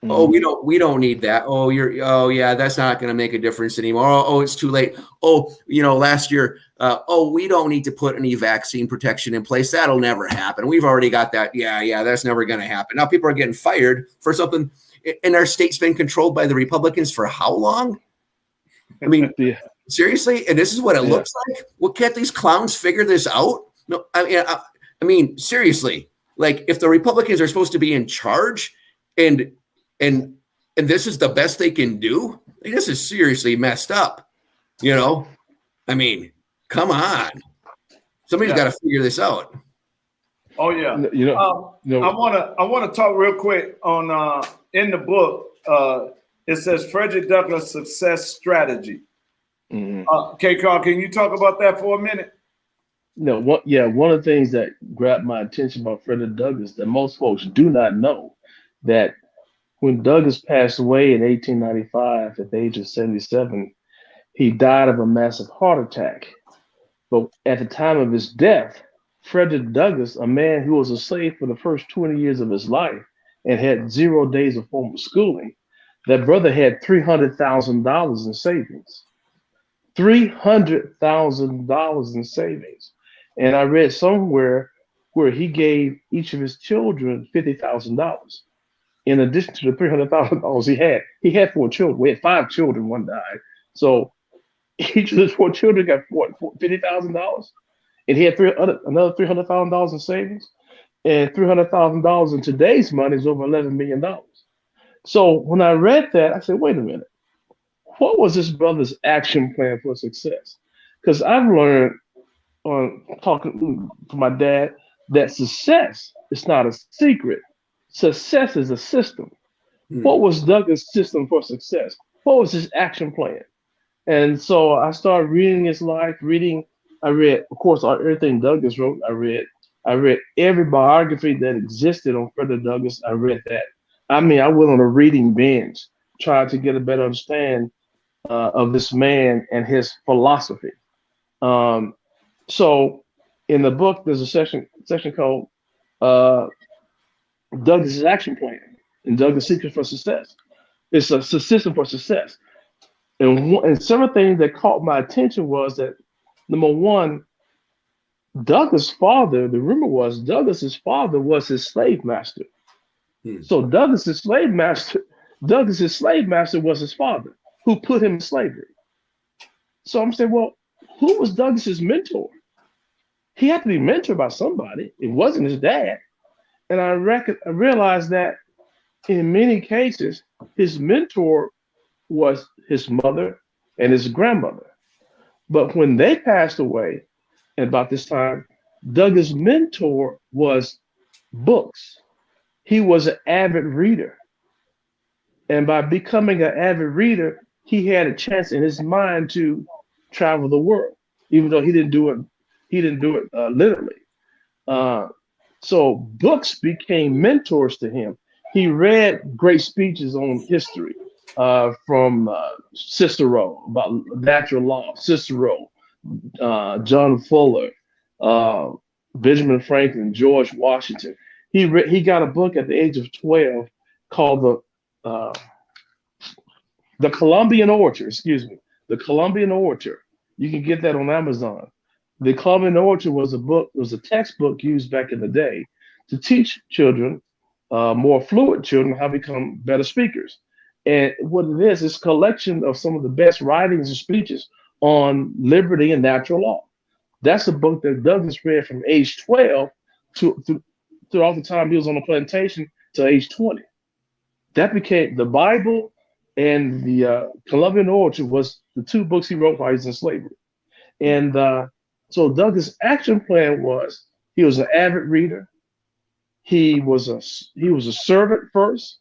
Mm-hmm. Oh, we don't need that. Oh, yeah, that's not going to make a difference anymore. Oh, it's too late. Oh, last year. We don't need to put any vaccine protection in place. That'll never happen. We've already got that. Yeah, that's never going to happen. Now people are getting fired for something, and our state's been controlled by the Republicans for how long? I mean, seriously? And this is what it looks like? Well, can't these clowns figure this out? No, I mean, seriously, like, if the Republicans are supposed to be in charge and this is the best they can do, like, this is seriously messed up. I mean, come on, somebody's got to figure this out. Oh yeah. I want to talk real quick on in the book. It says Frederick Douglass success strategy. Mm-hmm. KCARL, can you talk about that for a minute? No, one of the things that grabbed my attention about Frederick Douglass that most folks do not know, that when Douglass passed away in 1895 at the age of 77, he died of a massive heart attack. But at the time of his death, Frederick Douglass, a man who was a slave for the first 20 years of his life and had 0 days of formal schooling, that brother had $300,000 in savings. $300,000 in savings. And I read somewhere where he gave each of his children $50,000 in addition to the $300,000 he had. He had 4 children. We had 5 children, one died. So each of his 4 children got $50,000. And he had another $300,000 in savings. And $300,000 in today's money is over $11 million. So when I read that, I said, wait a minute. What was this brother's action plan for success? Because I've learned on talking to my dad that success is not a secret. Success is a system. What was Douglas' system for success? What was his action plan? And so I started reading his life, I read, of course, everything Douglas wrote. I read every biography that existed on Frederick Douglass. I read that. I mean, I went on a reading binge, tried to get a better understanding of this man and his philosophy. So in the book, there's a section called Douglas' Action Plan and Douglas' Secret for Success. It's a system for success. And several things that caught my attention was that, number one, Douglas' father, the rumor was Douglas' father was his slave master. So Douglas' slave master was his father, who put him in slavery. So I'm saying, well, who was Douglas' mentor? He had to be mentored by somebody. It wasn't his dad. And I realized that in many cases, his mentor was his mother and his grandmother. But when they passed away, at about this time, Douglas' mentor was books. He was an avid reader. And by becoming an avid reader, he had a chance in his mind to travel the world, even though he didn't do it literally. So books became mentors to him. He read great speeches on history from Cicero about natural law, Cicero, John Fuller, Benjamin Franklin, George Washington. He got a book at the age of 12 called the Columbian Orator. The Columbian Orator. You can get that on Amazon. The Columbian Orator was a textbook used back in the day to teach children, more fluent children, how to become better speakers. And what it is a collection of some of the best writings and speeches on liberty and natural law. That's a book that Douglas read from age 12 throughout the time he was on the plantation to age 20. That became the Bible, and the Columbian Orator was the 2 books he wrote while he was in slavery. And so Douglas' action plan was he was an avid reader. He was a servant first.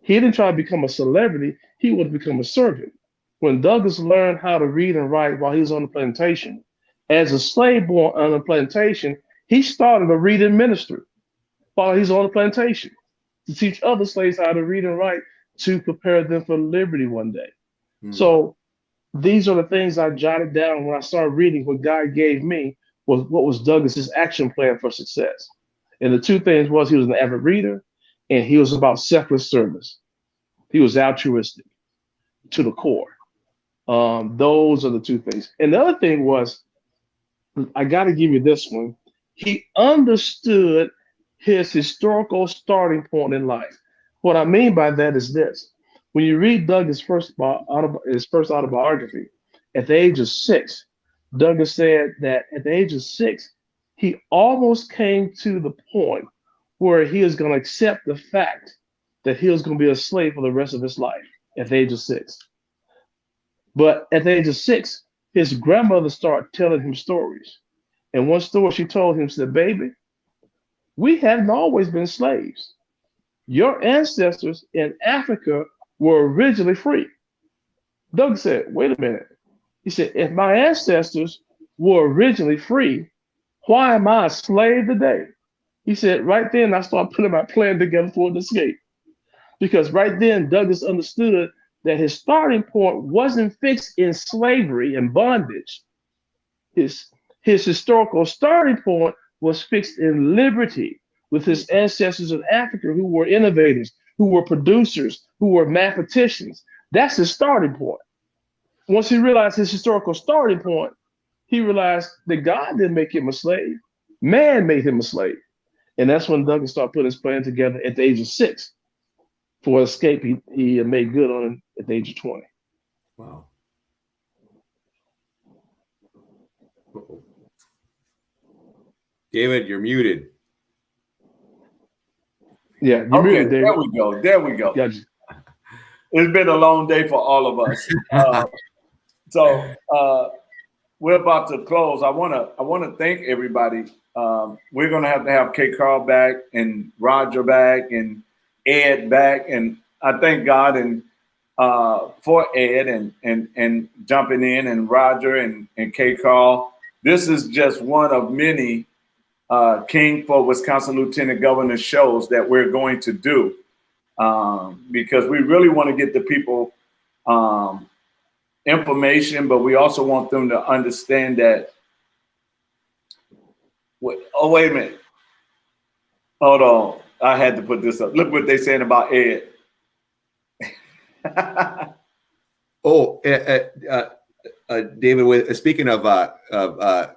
He didn't try to become a celebrity. He wanted to become a servant. When Douglas learned how to read and write while he was on the plantation, as a slave boy on the plantation, he started a reading ministry while he's on the plantation to teach other slaves how to read and write to prepare them for liberty one day. So these are the things I jotted down when I started reading what God gave me was what was Douglas's action plan for success. And the 2 things was he was an avid reader and he was about selfless service. He was altruistic to the core. Those are the 2 things. And the other thing was, I got to give you this one. He understood his historical starting point in life. What I mean by that is this. When you read Douglas' first autobiography, at the age of 6, Douglas said that at the age of 6, he almost came to the point where he was going to accept the fact that he was going to be a slave for the rest of his life at the age of 6. But at the age of 6, his grandmother started telling him stories. And one story she told him said, "Baby, we haven't always been slaves. Your ancestors in Africa were originally free." Doug said, "Wait a minute." He said, "If my ancestors were originally free, why am I a slave today?" He said, right then I started putting my plan together for an escape. Because right then Douglas understood that his starting point wasn't fixed in slavery and bondage. His historical starting point was fixed in liberty with his ancestors in Africa who were innovators, who were producers, who were mathematicians. That's his starting point. Once he realized his historical starting point, he realized that God didn't make him a slave. Man made him a slave. And that's when Duncan started putting his plan together at the age of 6 for escape he made good on at the age of 20. Wow. Uh-oh. David, you're muted. Yeah, you're Okay, muted, David. there we go. There we go. Yeah. It's been a long day for all of us. We're about to close. I wanna thank everybody. We're gonna have to have KCARL back and Roger back and Ed back, and I thank God and for Ed and jumping in, and Roger and KCARL. This is just one of many King for Wisconsin Lieutenant Governor shows that we're going to do, because we really want to get the people information, but we also want them to understand that. Oh, wait a minute. Hold on. I had to put this up. Look what they're saying about Ed. David, speaking of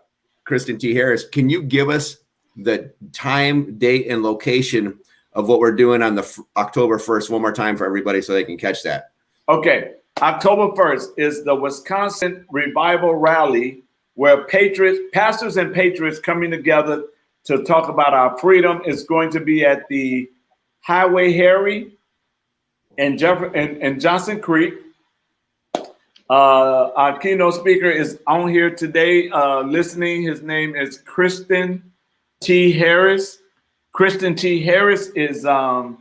Kristen T. Harris, can you give us the time, date, and location of what we're doing on the October 1st one more time for everybody so they can catch that? Okay. October 1st is the Wisconsin Revival Rally, where pastors and patriots coming together to talk about our freedom. Is going to be at the Highway Harry and Johnson Creek. Our keynote speaker is on here today listening. His name is Kristen T. Harris. Kristen T. Harris is a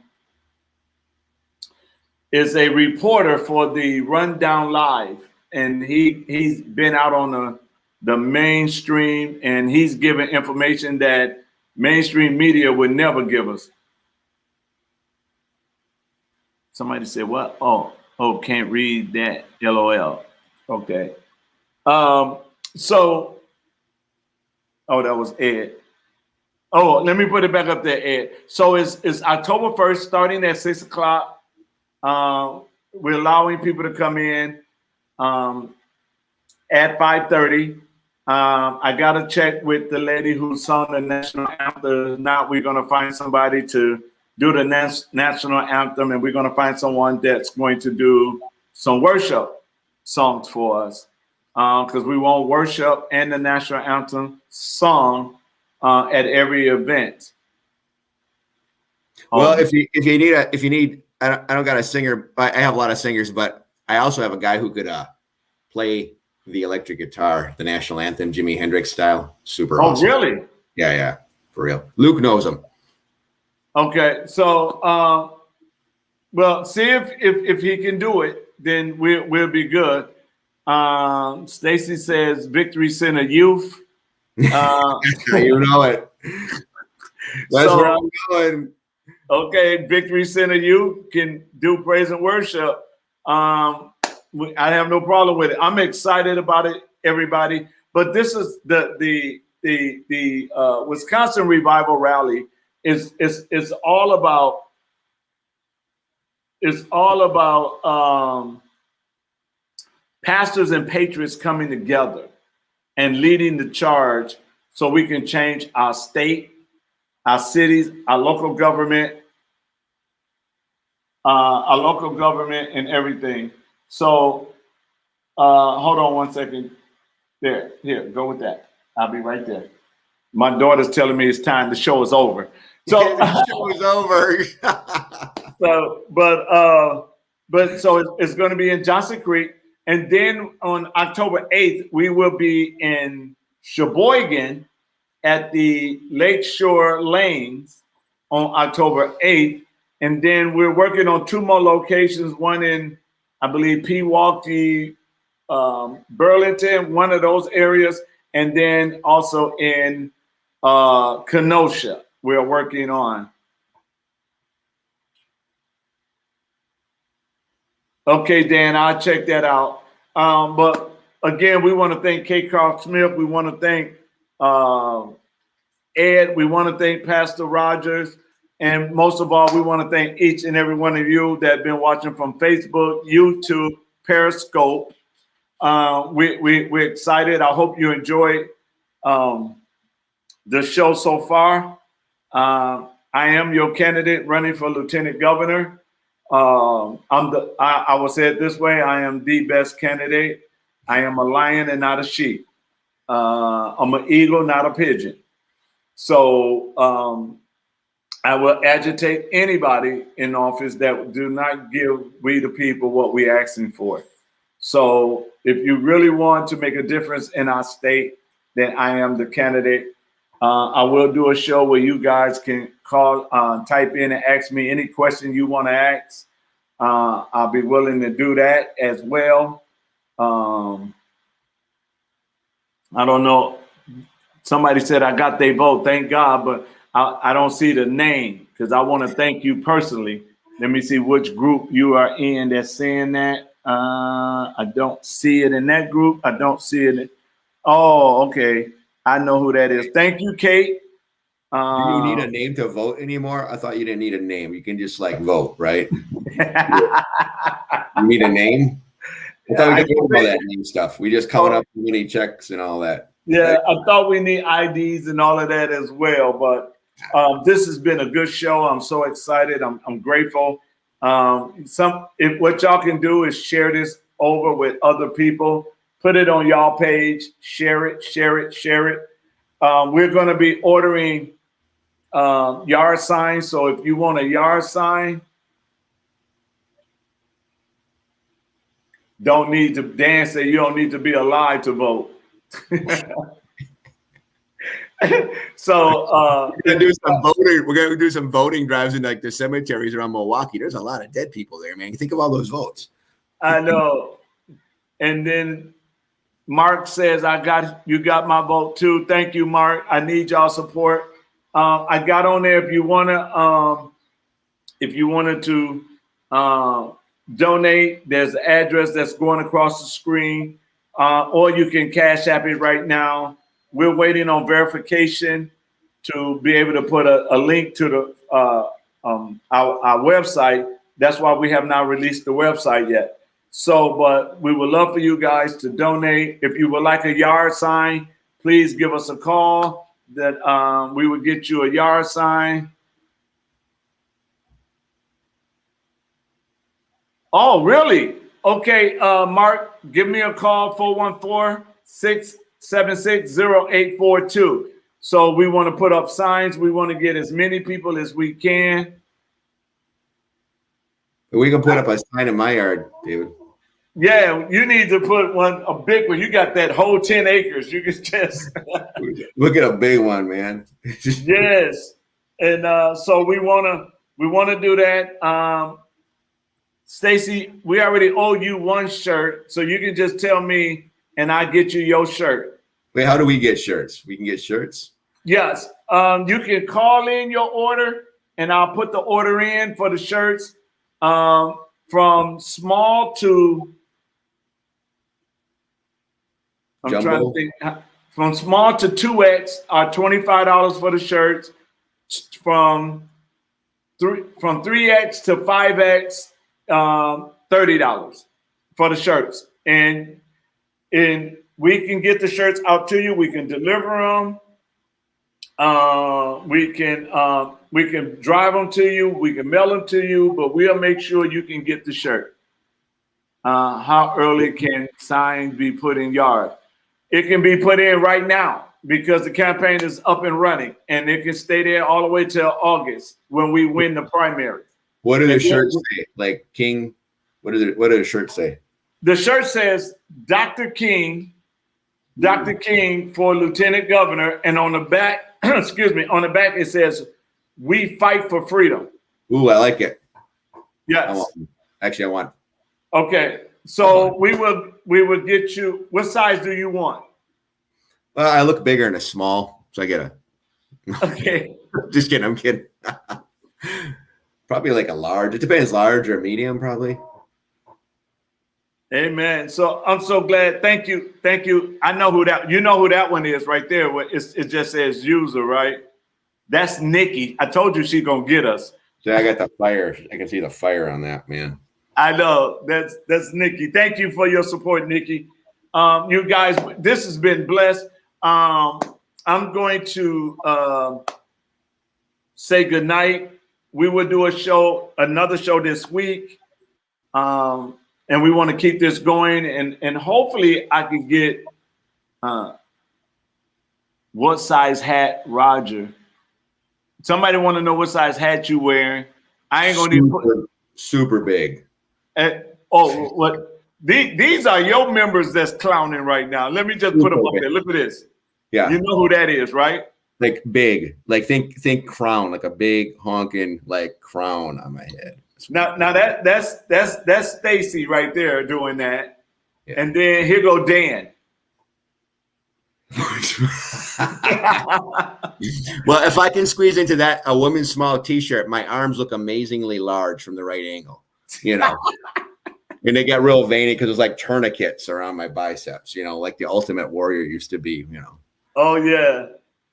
reporter for the Rundown Live, and he's been out on the mainstream, and he's given information that mainstream media would never give us. Somebody said, what? Oh, can't read that. LOL. Okay. That was Ed. Oh, let me put it back up there, Ed. So it's October 1st, starting at 6 o'clock. We're allowing people to come in at 5:30. I got to check with the lady who sung the national anthem. Now we're going to find somebody to do the national anthem, and we're going to find someone that's going to do some worship songs for us, because we want worship and the national anthem sung at every event. Well, if you need, I don't got a singer. I have a lot of singers, but I also have a guy who could play the electric guitar, the national anthem, Jimi Hendrix style. Super awesome. Oh, really? Yeah, for real. Luke knows him. Okay, so well, see if he can do it, then we'll be good. Stacy says Victory Center Youth. You know it. That's where I'm going. Okay, Victory Center Youth can do praise and worship. I have no problem with it. I'm excited about it, everybody. But this is the Wisconsin Revival Rally is all about. It's all about pastors and patriots coming together and leading the charge so we can change our state, our cities, our local government, and everything. So hold on one second. Here, go with that. I'll be right there. My daughter's telling me it's time. The show is over. So the show is over. So it's going to be in Johnson Creek, and then on October 8th we will be in Sheboygan at the Lakeshore Lanes on October 8th, and then we're working on 2 more locations. One in, I believe, Pewaukee, Burlington, one of those areas, and then also in Kenosha. We're working on. Okay, Dan, I'll check that out. But again, we want to thank KCARL Smith. We want to thank Ed. We want to thank Pastor Rogers. And most of all, we want to thank each and every one of you that have been watching from Facebook, YouTube, Periscope. We're excited. I hope you enjoyed the show so far. I am your candidate running for Lieutenant Governor. I will say it this way: I am the best candidate. I am a lion and not a sheep. I'm an eagle, not a pigeon. So I will agitate anybody in office that do not give we the people what we're asking for. So if you really want to make a difference in our state, then I am the candidate. I will do a show where you guys can call, type in and ask me any question you want to ask. I'll be willing to do that as well. I don't know. Somebody said I got their vote. Thank God, but I don't see the name because I want to thank you personally. Let me see which group you are in that's saying that. I don't see it in that group. I don't see it. Oh, okay. I know who that is. Thank you, Kate. Do you need a name to vote anymore? I thought you didn't need a name. You can just like vote, right? You need a name? I thought we could do all that name stuff. We just coming up with many checks and all that. Yeah, I thought we need IDs and all of that as well. But this has been a good show. I'm so excited. I'm grateful. What y'all can do is share this over with other people. Put it on y'all page. Share it. We're going to be ordering yard signs. So if you want a yard sign, don't need to dance. Say you don't need to be alive to vote. So we're gonna do some voting drives in like the cemeteries around Milwaukee. There's a lot of dead people there, man. You think of all those votes. I know. And then Mark says, you got my vote too. Thank you, Mark. I need y'all support. I got on there if you wanted to donate, there's an address that's going across the screen, or you can Cash App it right now. We're waiting on verification to be able to put a link to our website. That's why we have not released the website yet. So, but we would love for you guys to donate. If you would like a yard sign, please give us a call. That we would get you a yard sign. Oh, really? Okay, Mark, give me a call, 414-676-0842. So we want to put up signs. We want to get as many people as we can. We can put up a sign in my yard, David. Yeah, you need to put a big one. You got that whole 10 acres. You can just look at a big one, man. Yes. And so we want to do that. Stacy, we already owe you one shirt, so you can just tell me and I get you your shirt. Wait, how do we get shirts? We can get shirts? Yes. You can call in your order and I'll put the order in for the shirts. From small to Jumbo? Trying to think. From small to 2X are $25 for the shirts. From 3X to 5X, $30 for the shirts. And we can get the shirts out to you. We can deliver them. We can drive them to you. We can mail them to you, but we'll make sure you can get the shirt. How early can signs be put in yard? It can be put in right now because the campaign is up and running, and it can stay there all the way till August when we win the primary. What do the shirts say? Like King? What do the shirts say? The shirt says Dr. King for Lieutenant Governor, and on the back, on the back it says, "We fight for freedom." Ooh, I like it. Yes. I want. Okay, so we will get you. What size do you want? Well, I look bigger in a small, so I get a. Okay. Just kidding. I'm kidding. Probably like a large. It depends, large or medium, probably. Amen. So I'm so glad. Thank you. Thank you. I know who that, you know who that one is right there. It just says user, right? That's Nikki. I told you she's going to get us. Yeah, I got the fire. I can see the fire on that, man. I know. That's Nikki. Thank you for your support, Nikki. You guys, this has been blessed. I'm going to say goodnight. We will do another show this week. And we want to keep this going, and hopefully I can get what size hat, Roger. Somebody want to know what size hat you wearing. I ain't gonna need super big. What? These are your members that's clowning right now. Let me just put them up there. Look at this. Yeah, you know who that is, right? Like big, like think crown, like a big honking like crown on my head. Now that's Stacy right there doing that, yeah. And then here go Dan. Well, if I can squeeze into that a woman's small T-shirt, my arms look amazingly large from the right angle, you know. And they get real veiny because it's like tourniquets around my biceps, you know, like the Ultimate Warrior used to be, you know. Oh yeah.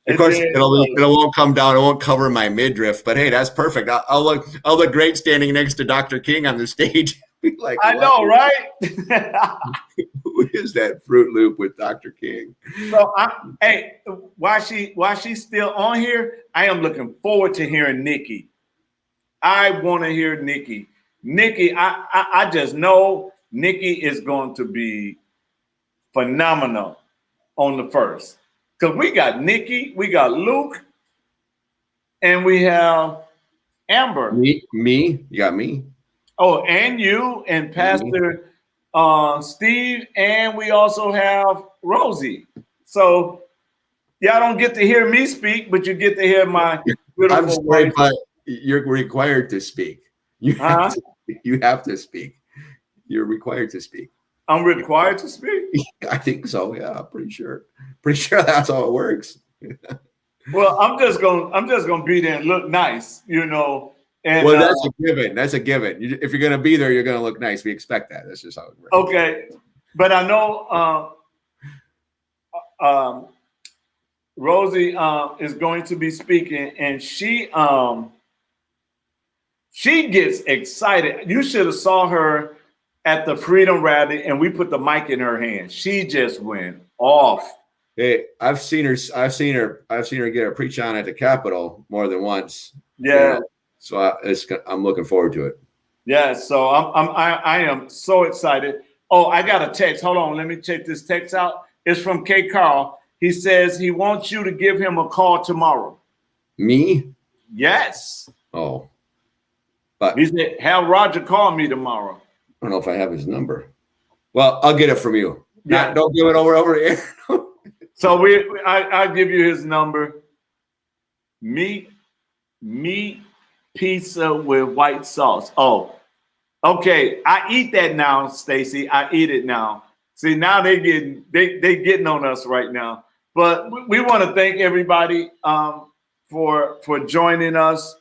Of course, it won't come down. It won't cover my midriff. But hey, that's perfect. I'll look great standing next to Dr. King on the stage. Like, I know, right? Who is that Fruit Loop with Dr. King? So, hey, while she's still on here, I am looking forward to hearing Nikki. I want to hear Nikki. Nikki, I just know Nikki is going to be phenomenal on the first. Because we got Nikki, we got Luke, and we have Amber. Me? You got me? Oh, and you and Pastor Steve, and we also have Rosie. So y'all don't get to hear me speak, but you get to hear my beautiful I'm sorry, wife. but you're required to speak. You have to speak. You're required to speak. I'm required to speak? I think so. Yeah, I'm pretty sure. Pretty sure that's how it works. Well, I'm just gonna be there and look nice, you know. And well, that's a given. That's a given. If you're gonna be there, you're gonna look nice. We expect that. That's just how it works. Okay, but I know Rosie is going to be speaking, and she gets excited. You should have saw her at the Freedom Rally, and we put the mic in her hand. She just went off. Hey, I've seen her get a preach on at the Capitol more than once. Yeah. You know? So I'm looking forward to it. Yeah. So I am so excited. Oh, I got a text. Hold on. Let me check this text out. It's from KCARL. He says he wants you to give him a call tomorrow. Me? Yes. Oh. But he said, have Roger call me tomorrow. I don't know if I have his number. Well, I'll get it from you. Yeah. Don't give it over here. So I'll give you his number. Meat pizza with white sauce. Oh, okay. I eat that now, Stacy. I eat it now. See, now they getting on us right now. But we want to thank everybody for joining us.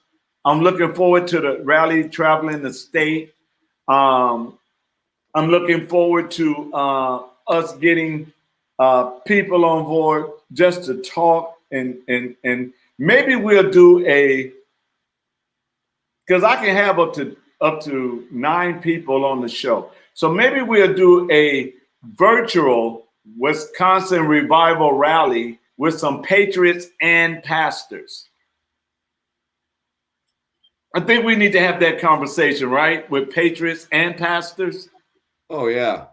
I'm looking forward to the rally traveling the state. I'm looking forward to us getting people on board just to talk and maybe we'll do because I can have up to 9 people on the show. So maybe we'll do a virtual Wisconsin revival rally with some patriots and pastors. I think we need to have that conversation, right? With patriots and pastors. Oh yeah.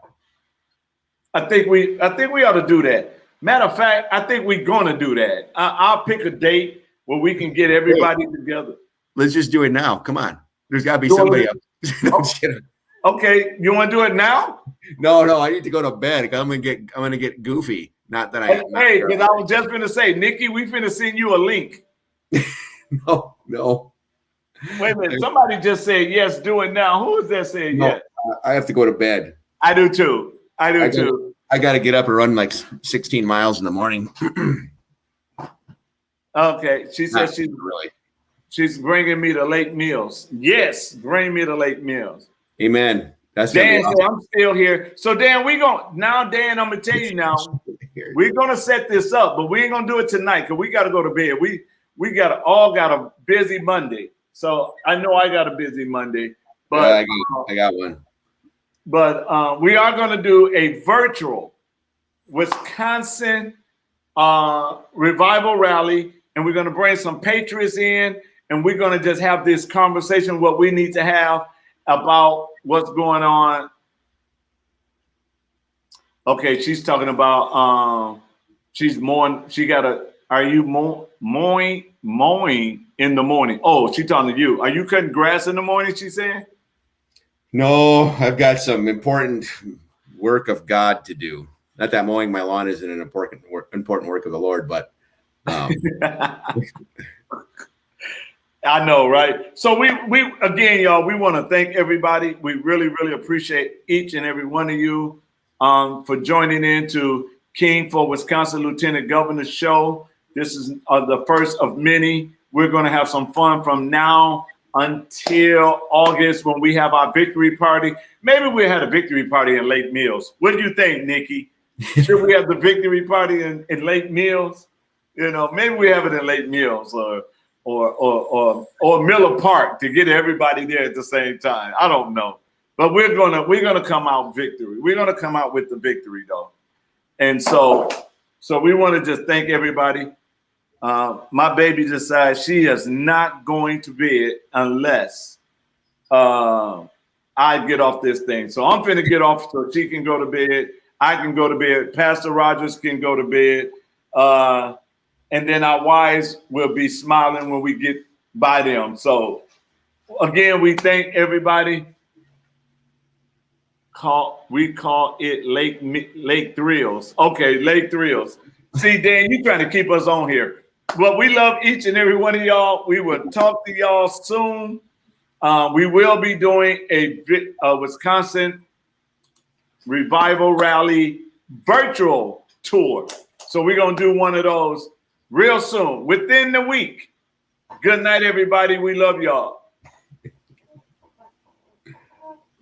I think we ought to do that. Matter of fact, I think we're gonna do that. I'll pick a date where we can get everybody together. Let's just do it now. Come on. There's got to be somebody else. No, okay, you want to do it now? No. I need to go to bed. I'm gonna get goofy. Not that I. Hey, because I was just gonna say, Nikki, we finna send you a link. No. Wait a minute. Somebody just said yes. Do it now. Who is that saying yes? I have to go to bed. I do too. I got to get up and run like 16 miles in the morning. Okay. She said she's bringing me the late meals. Yes, bring me the late meals. Amen. That's gonna Dan be said, awesome. I'm still here. So Dan, Dan, I'm gonna tell you now, we're gonna set this up, but we ain't gonna do it tonight because we gotta go to bed. We got a busy Monday. So I know I got a busy Monday, but I got one. But we are gonna do a virtual Wisconsin revival rally, and we're gonna bring some patriots in, and we're gonna just have this conversation, what we need to have about what's going on. Okay, she's talking about she's mowing. Are you mowing in the morning? Oh, she's talking to you. Are you cutting grass in the morning? She's saying. No, I've got some important work of God to do. Not that mowing my lawn isn't an important work of the Lord, but I know, right? So we again, y'all, we want to thank everybody. We really, really appreciate each and every one of you for joining in to King for Wisconsin Lieutenant Governor's show. This is the first of many. We're going to have some fun from now until August when we have our victory party. Maybe we had a victory party in Lake Mills. What do you think, Nikki? Should we have the victory party in Lake Mills? You know, maybe we have it in Lake Mills or Miller Park to get everybody there at the same time. I don't know, but we're gonna come out victory. We're gonna come out with the victory though, and so we want to just thank everybody. My baby decides she is not going to bed unless I get off this thing. So I'm finna get off so she can go to bed. I can go to bed. Pastor Rogers can go to bed. And then our wives will be smiling when we get by them. So again, we thank everybody. We call it Lake Thrills. Okay, Lake Thrills. See, Dan, you trying to keep us on here. Well, we love each and every one of y'all. We will talk to y'all soon. We will be doing a Wisconsin Revival Rally virtual tour. So we're going to do one of those real soon, within the week. Good night, everybody. We love y'all.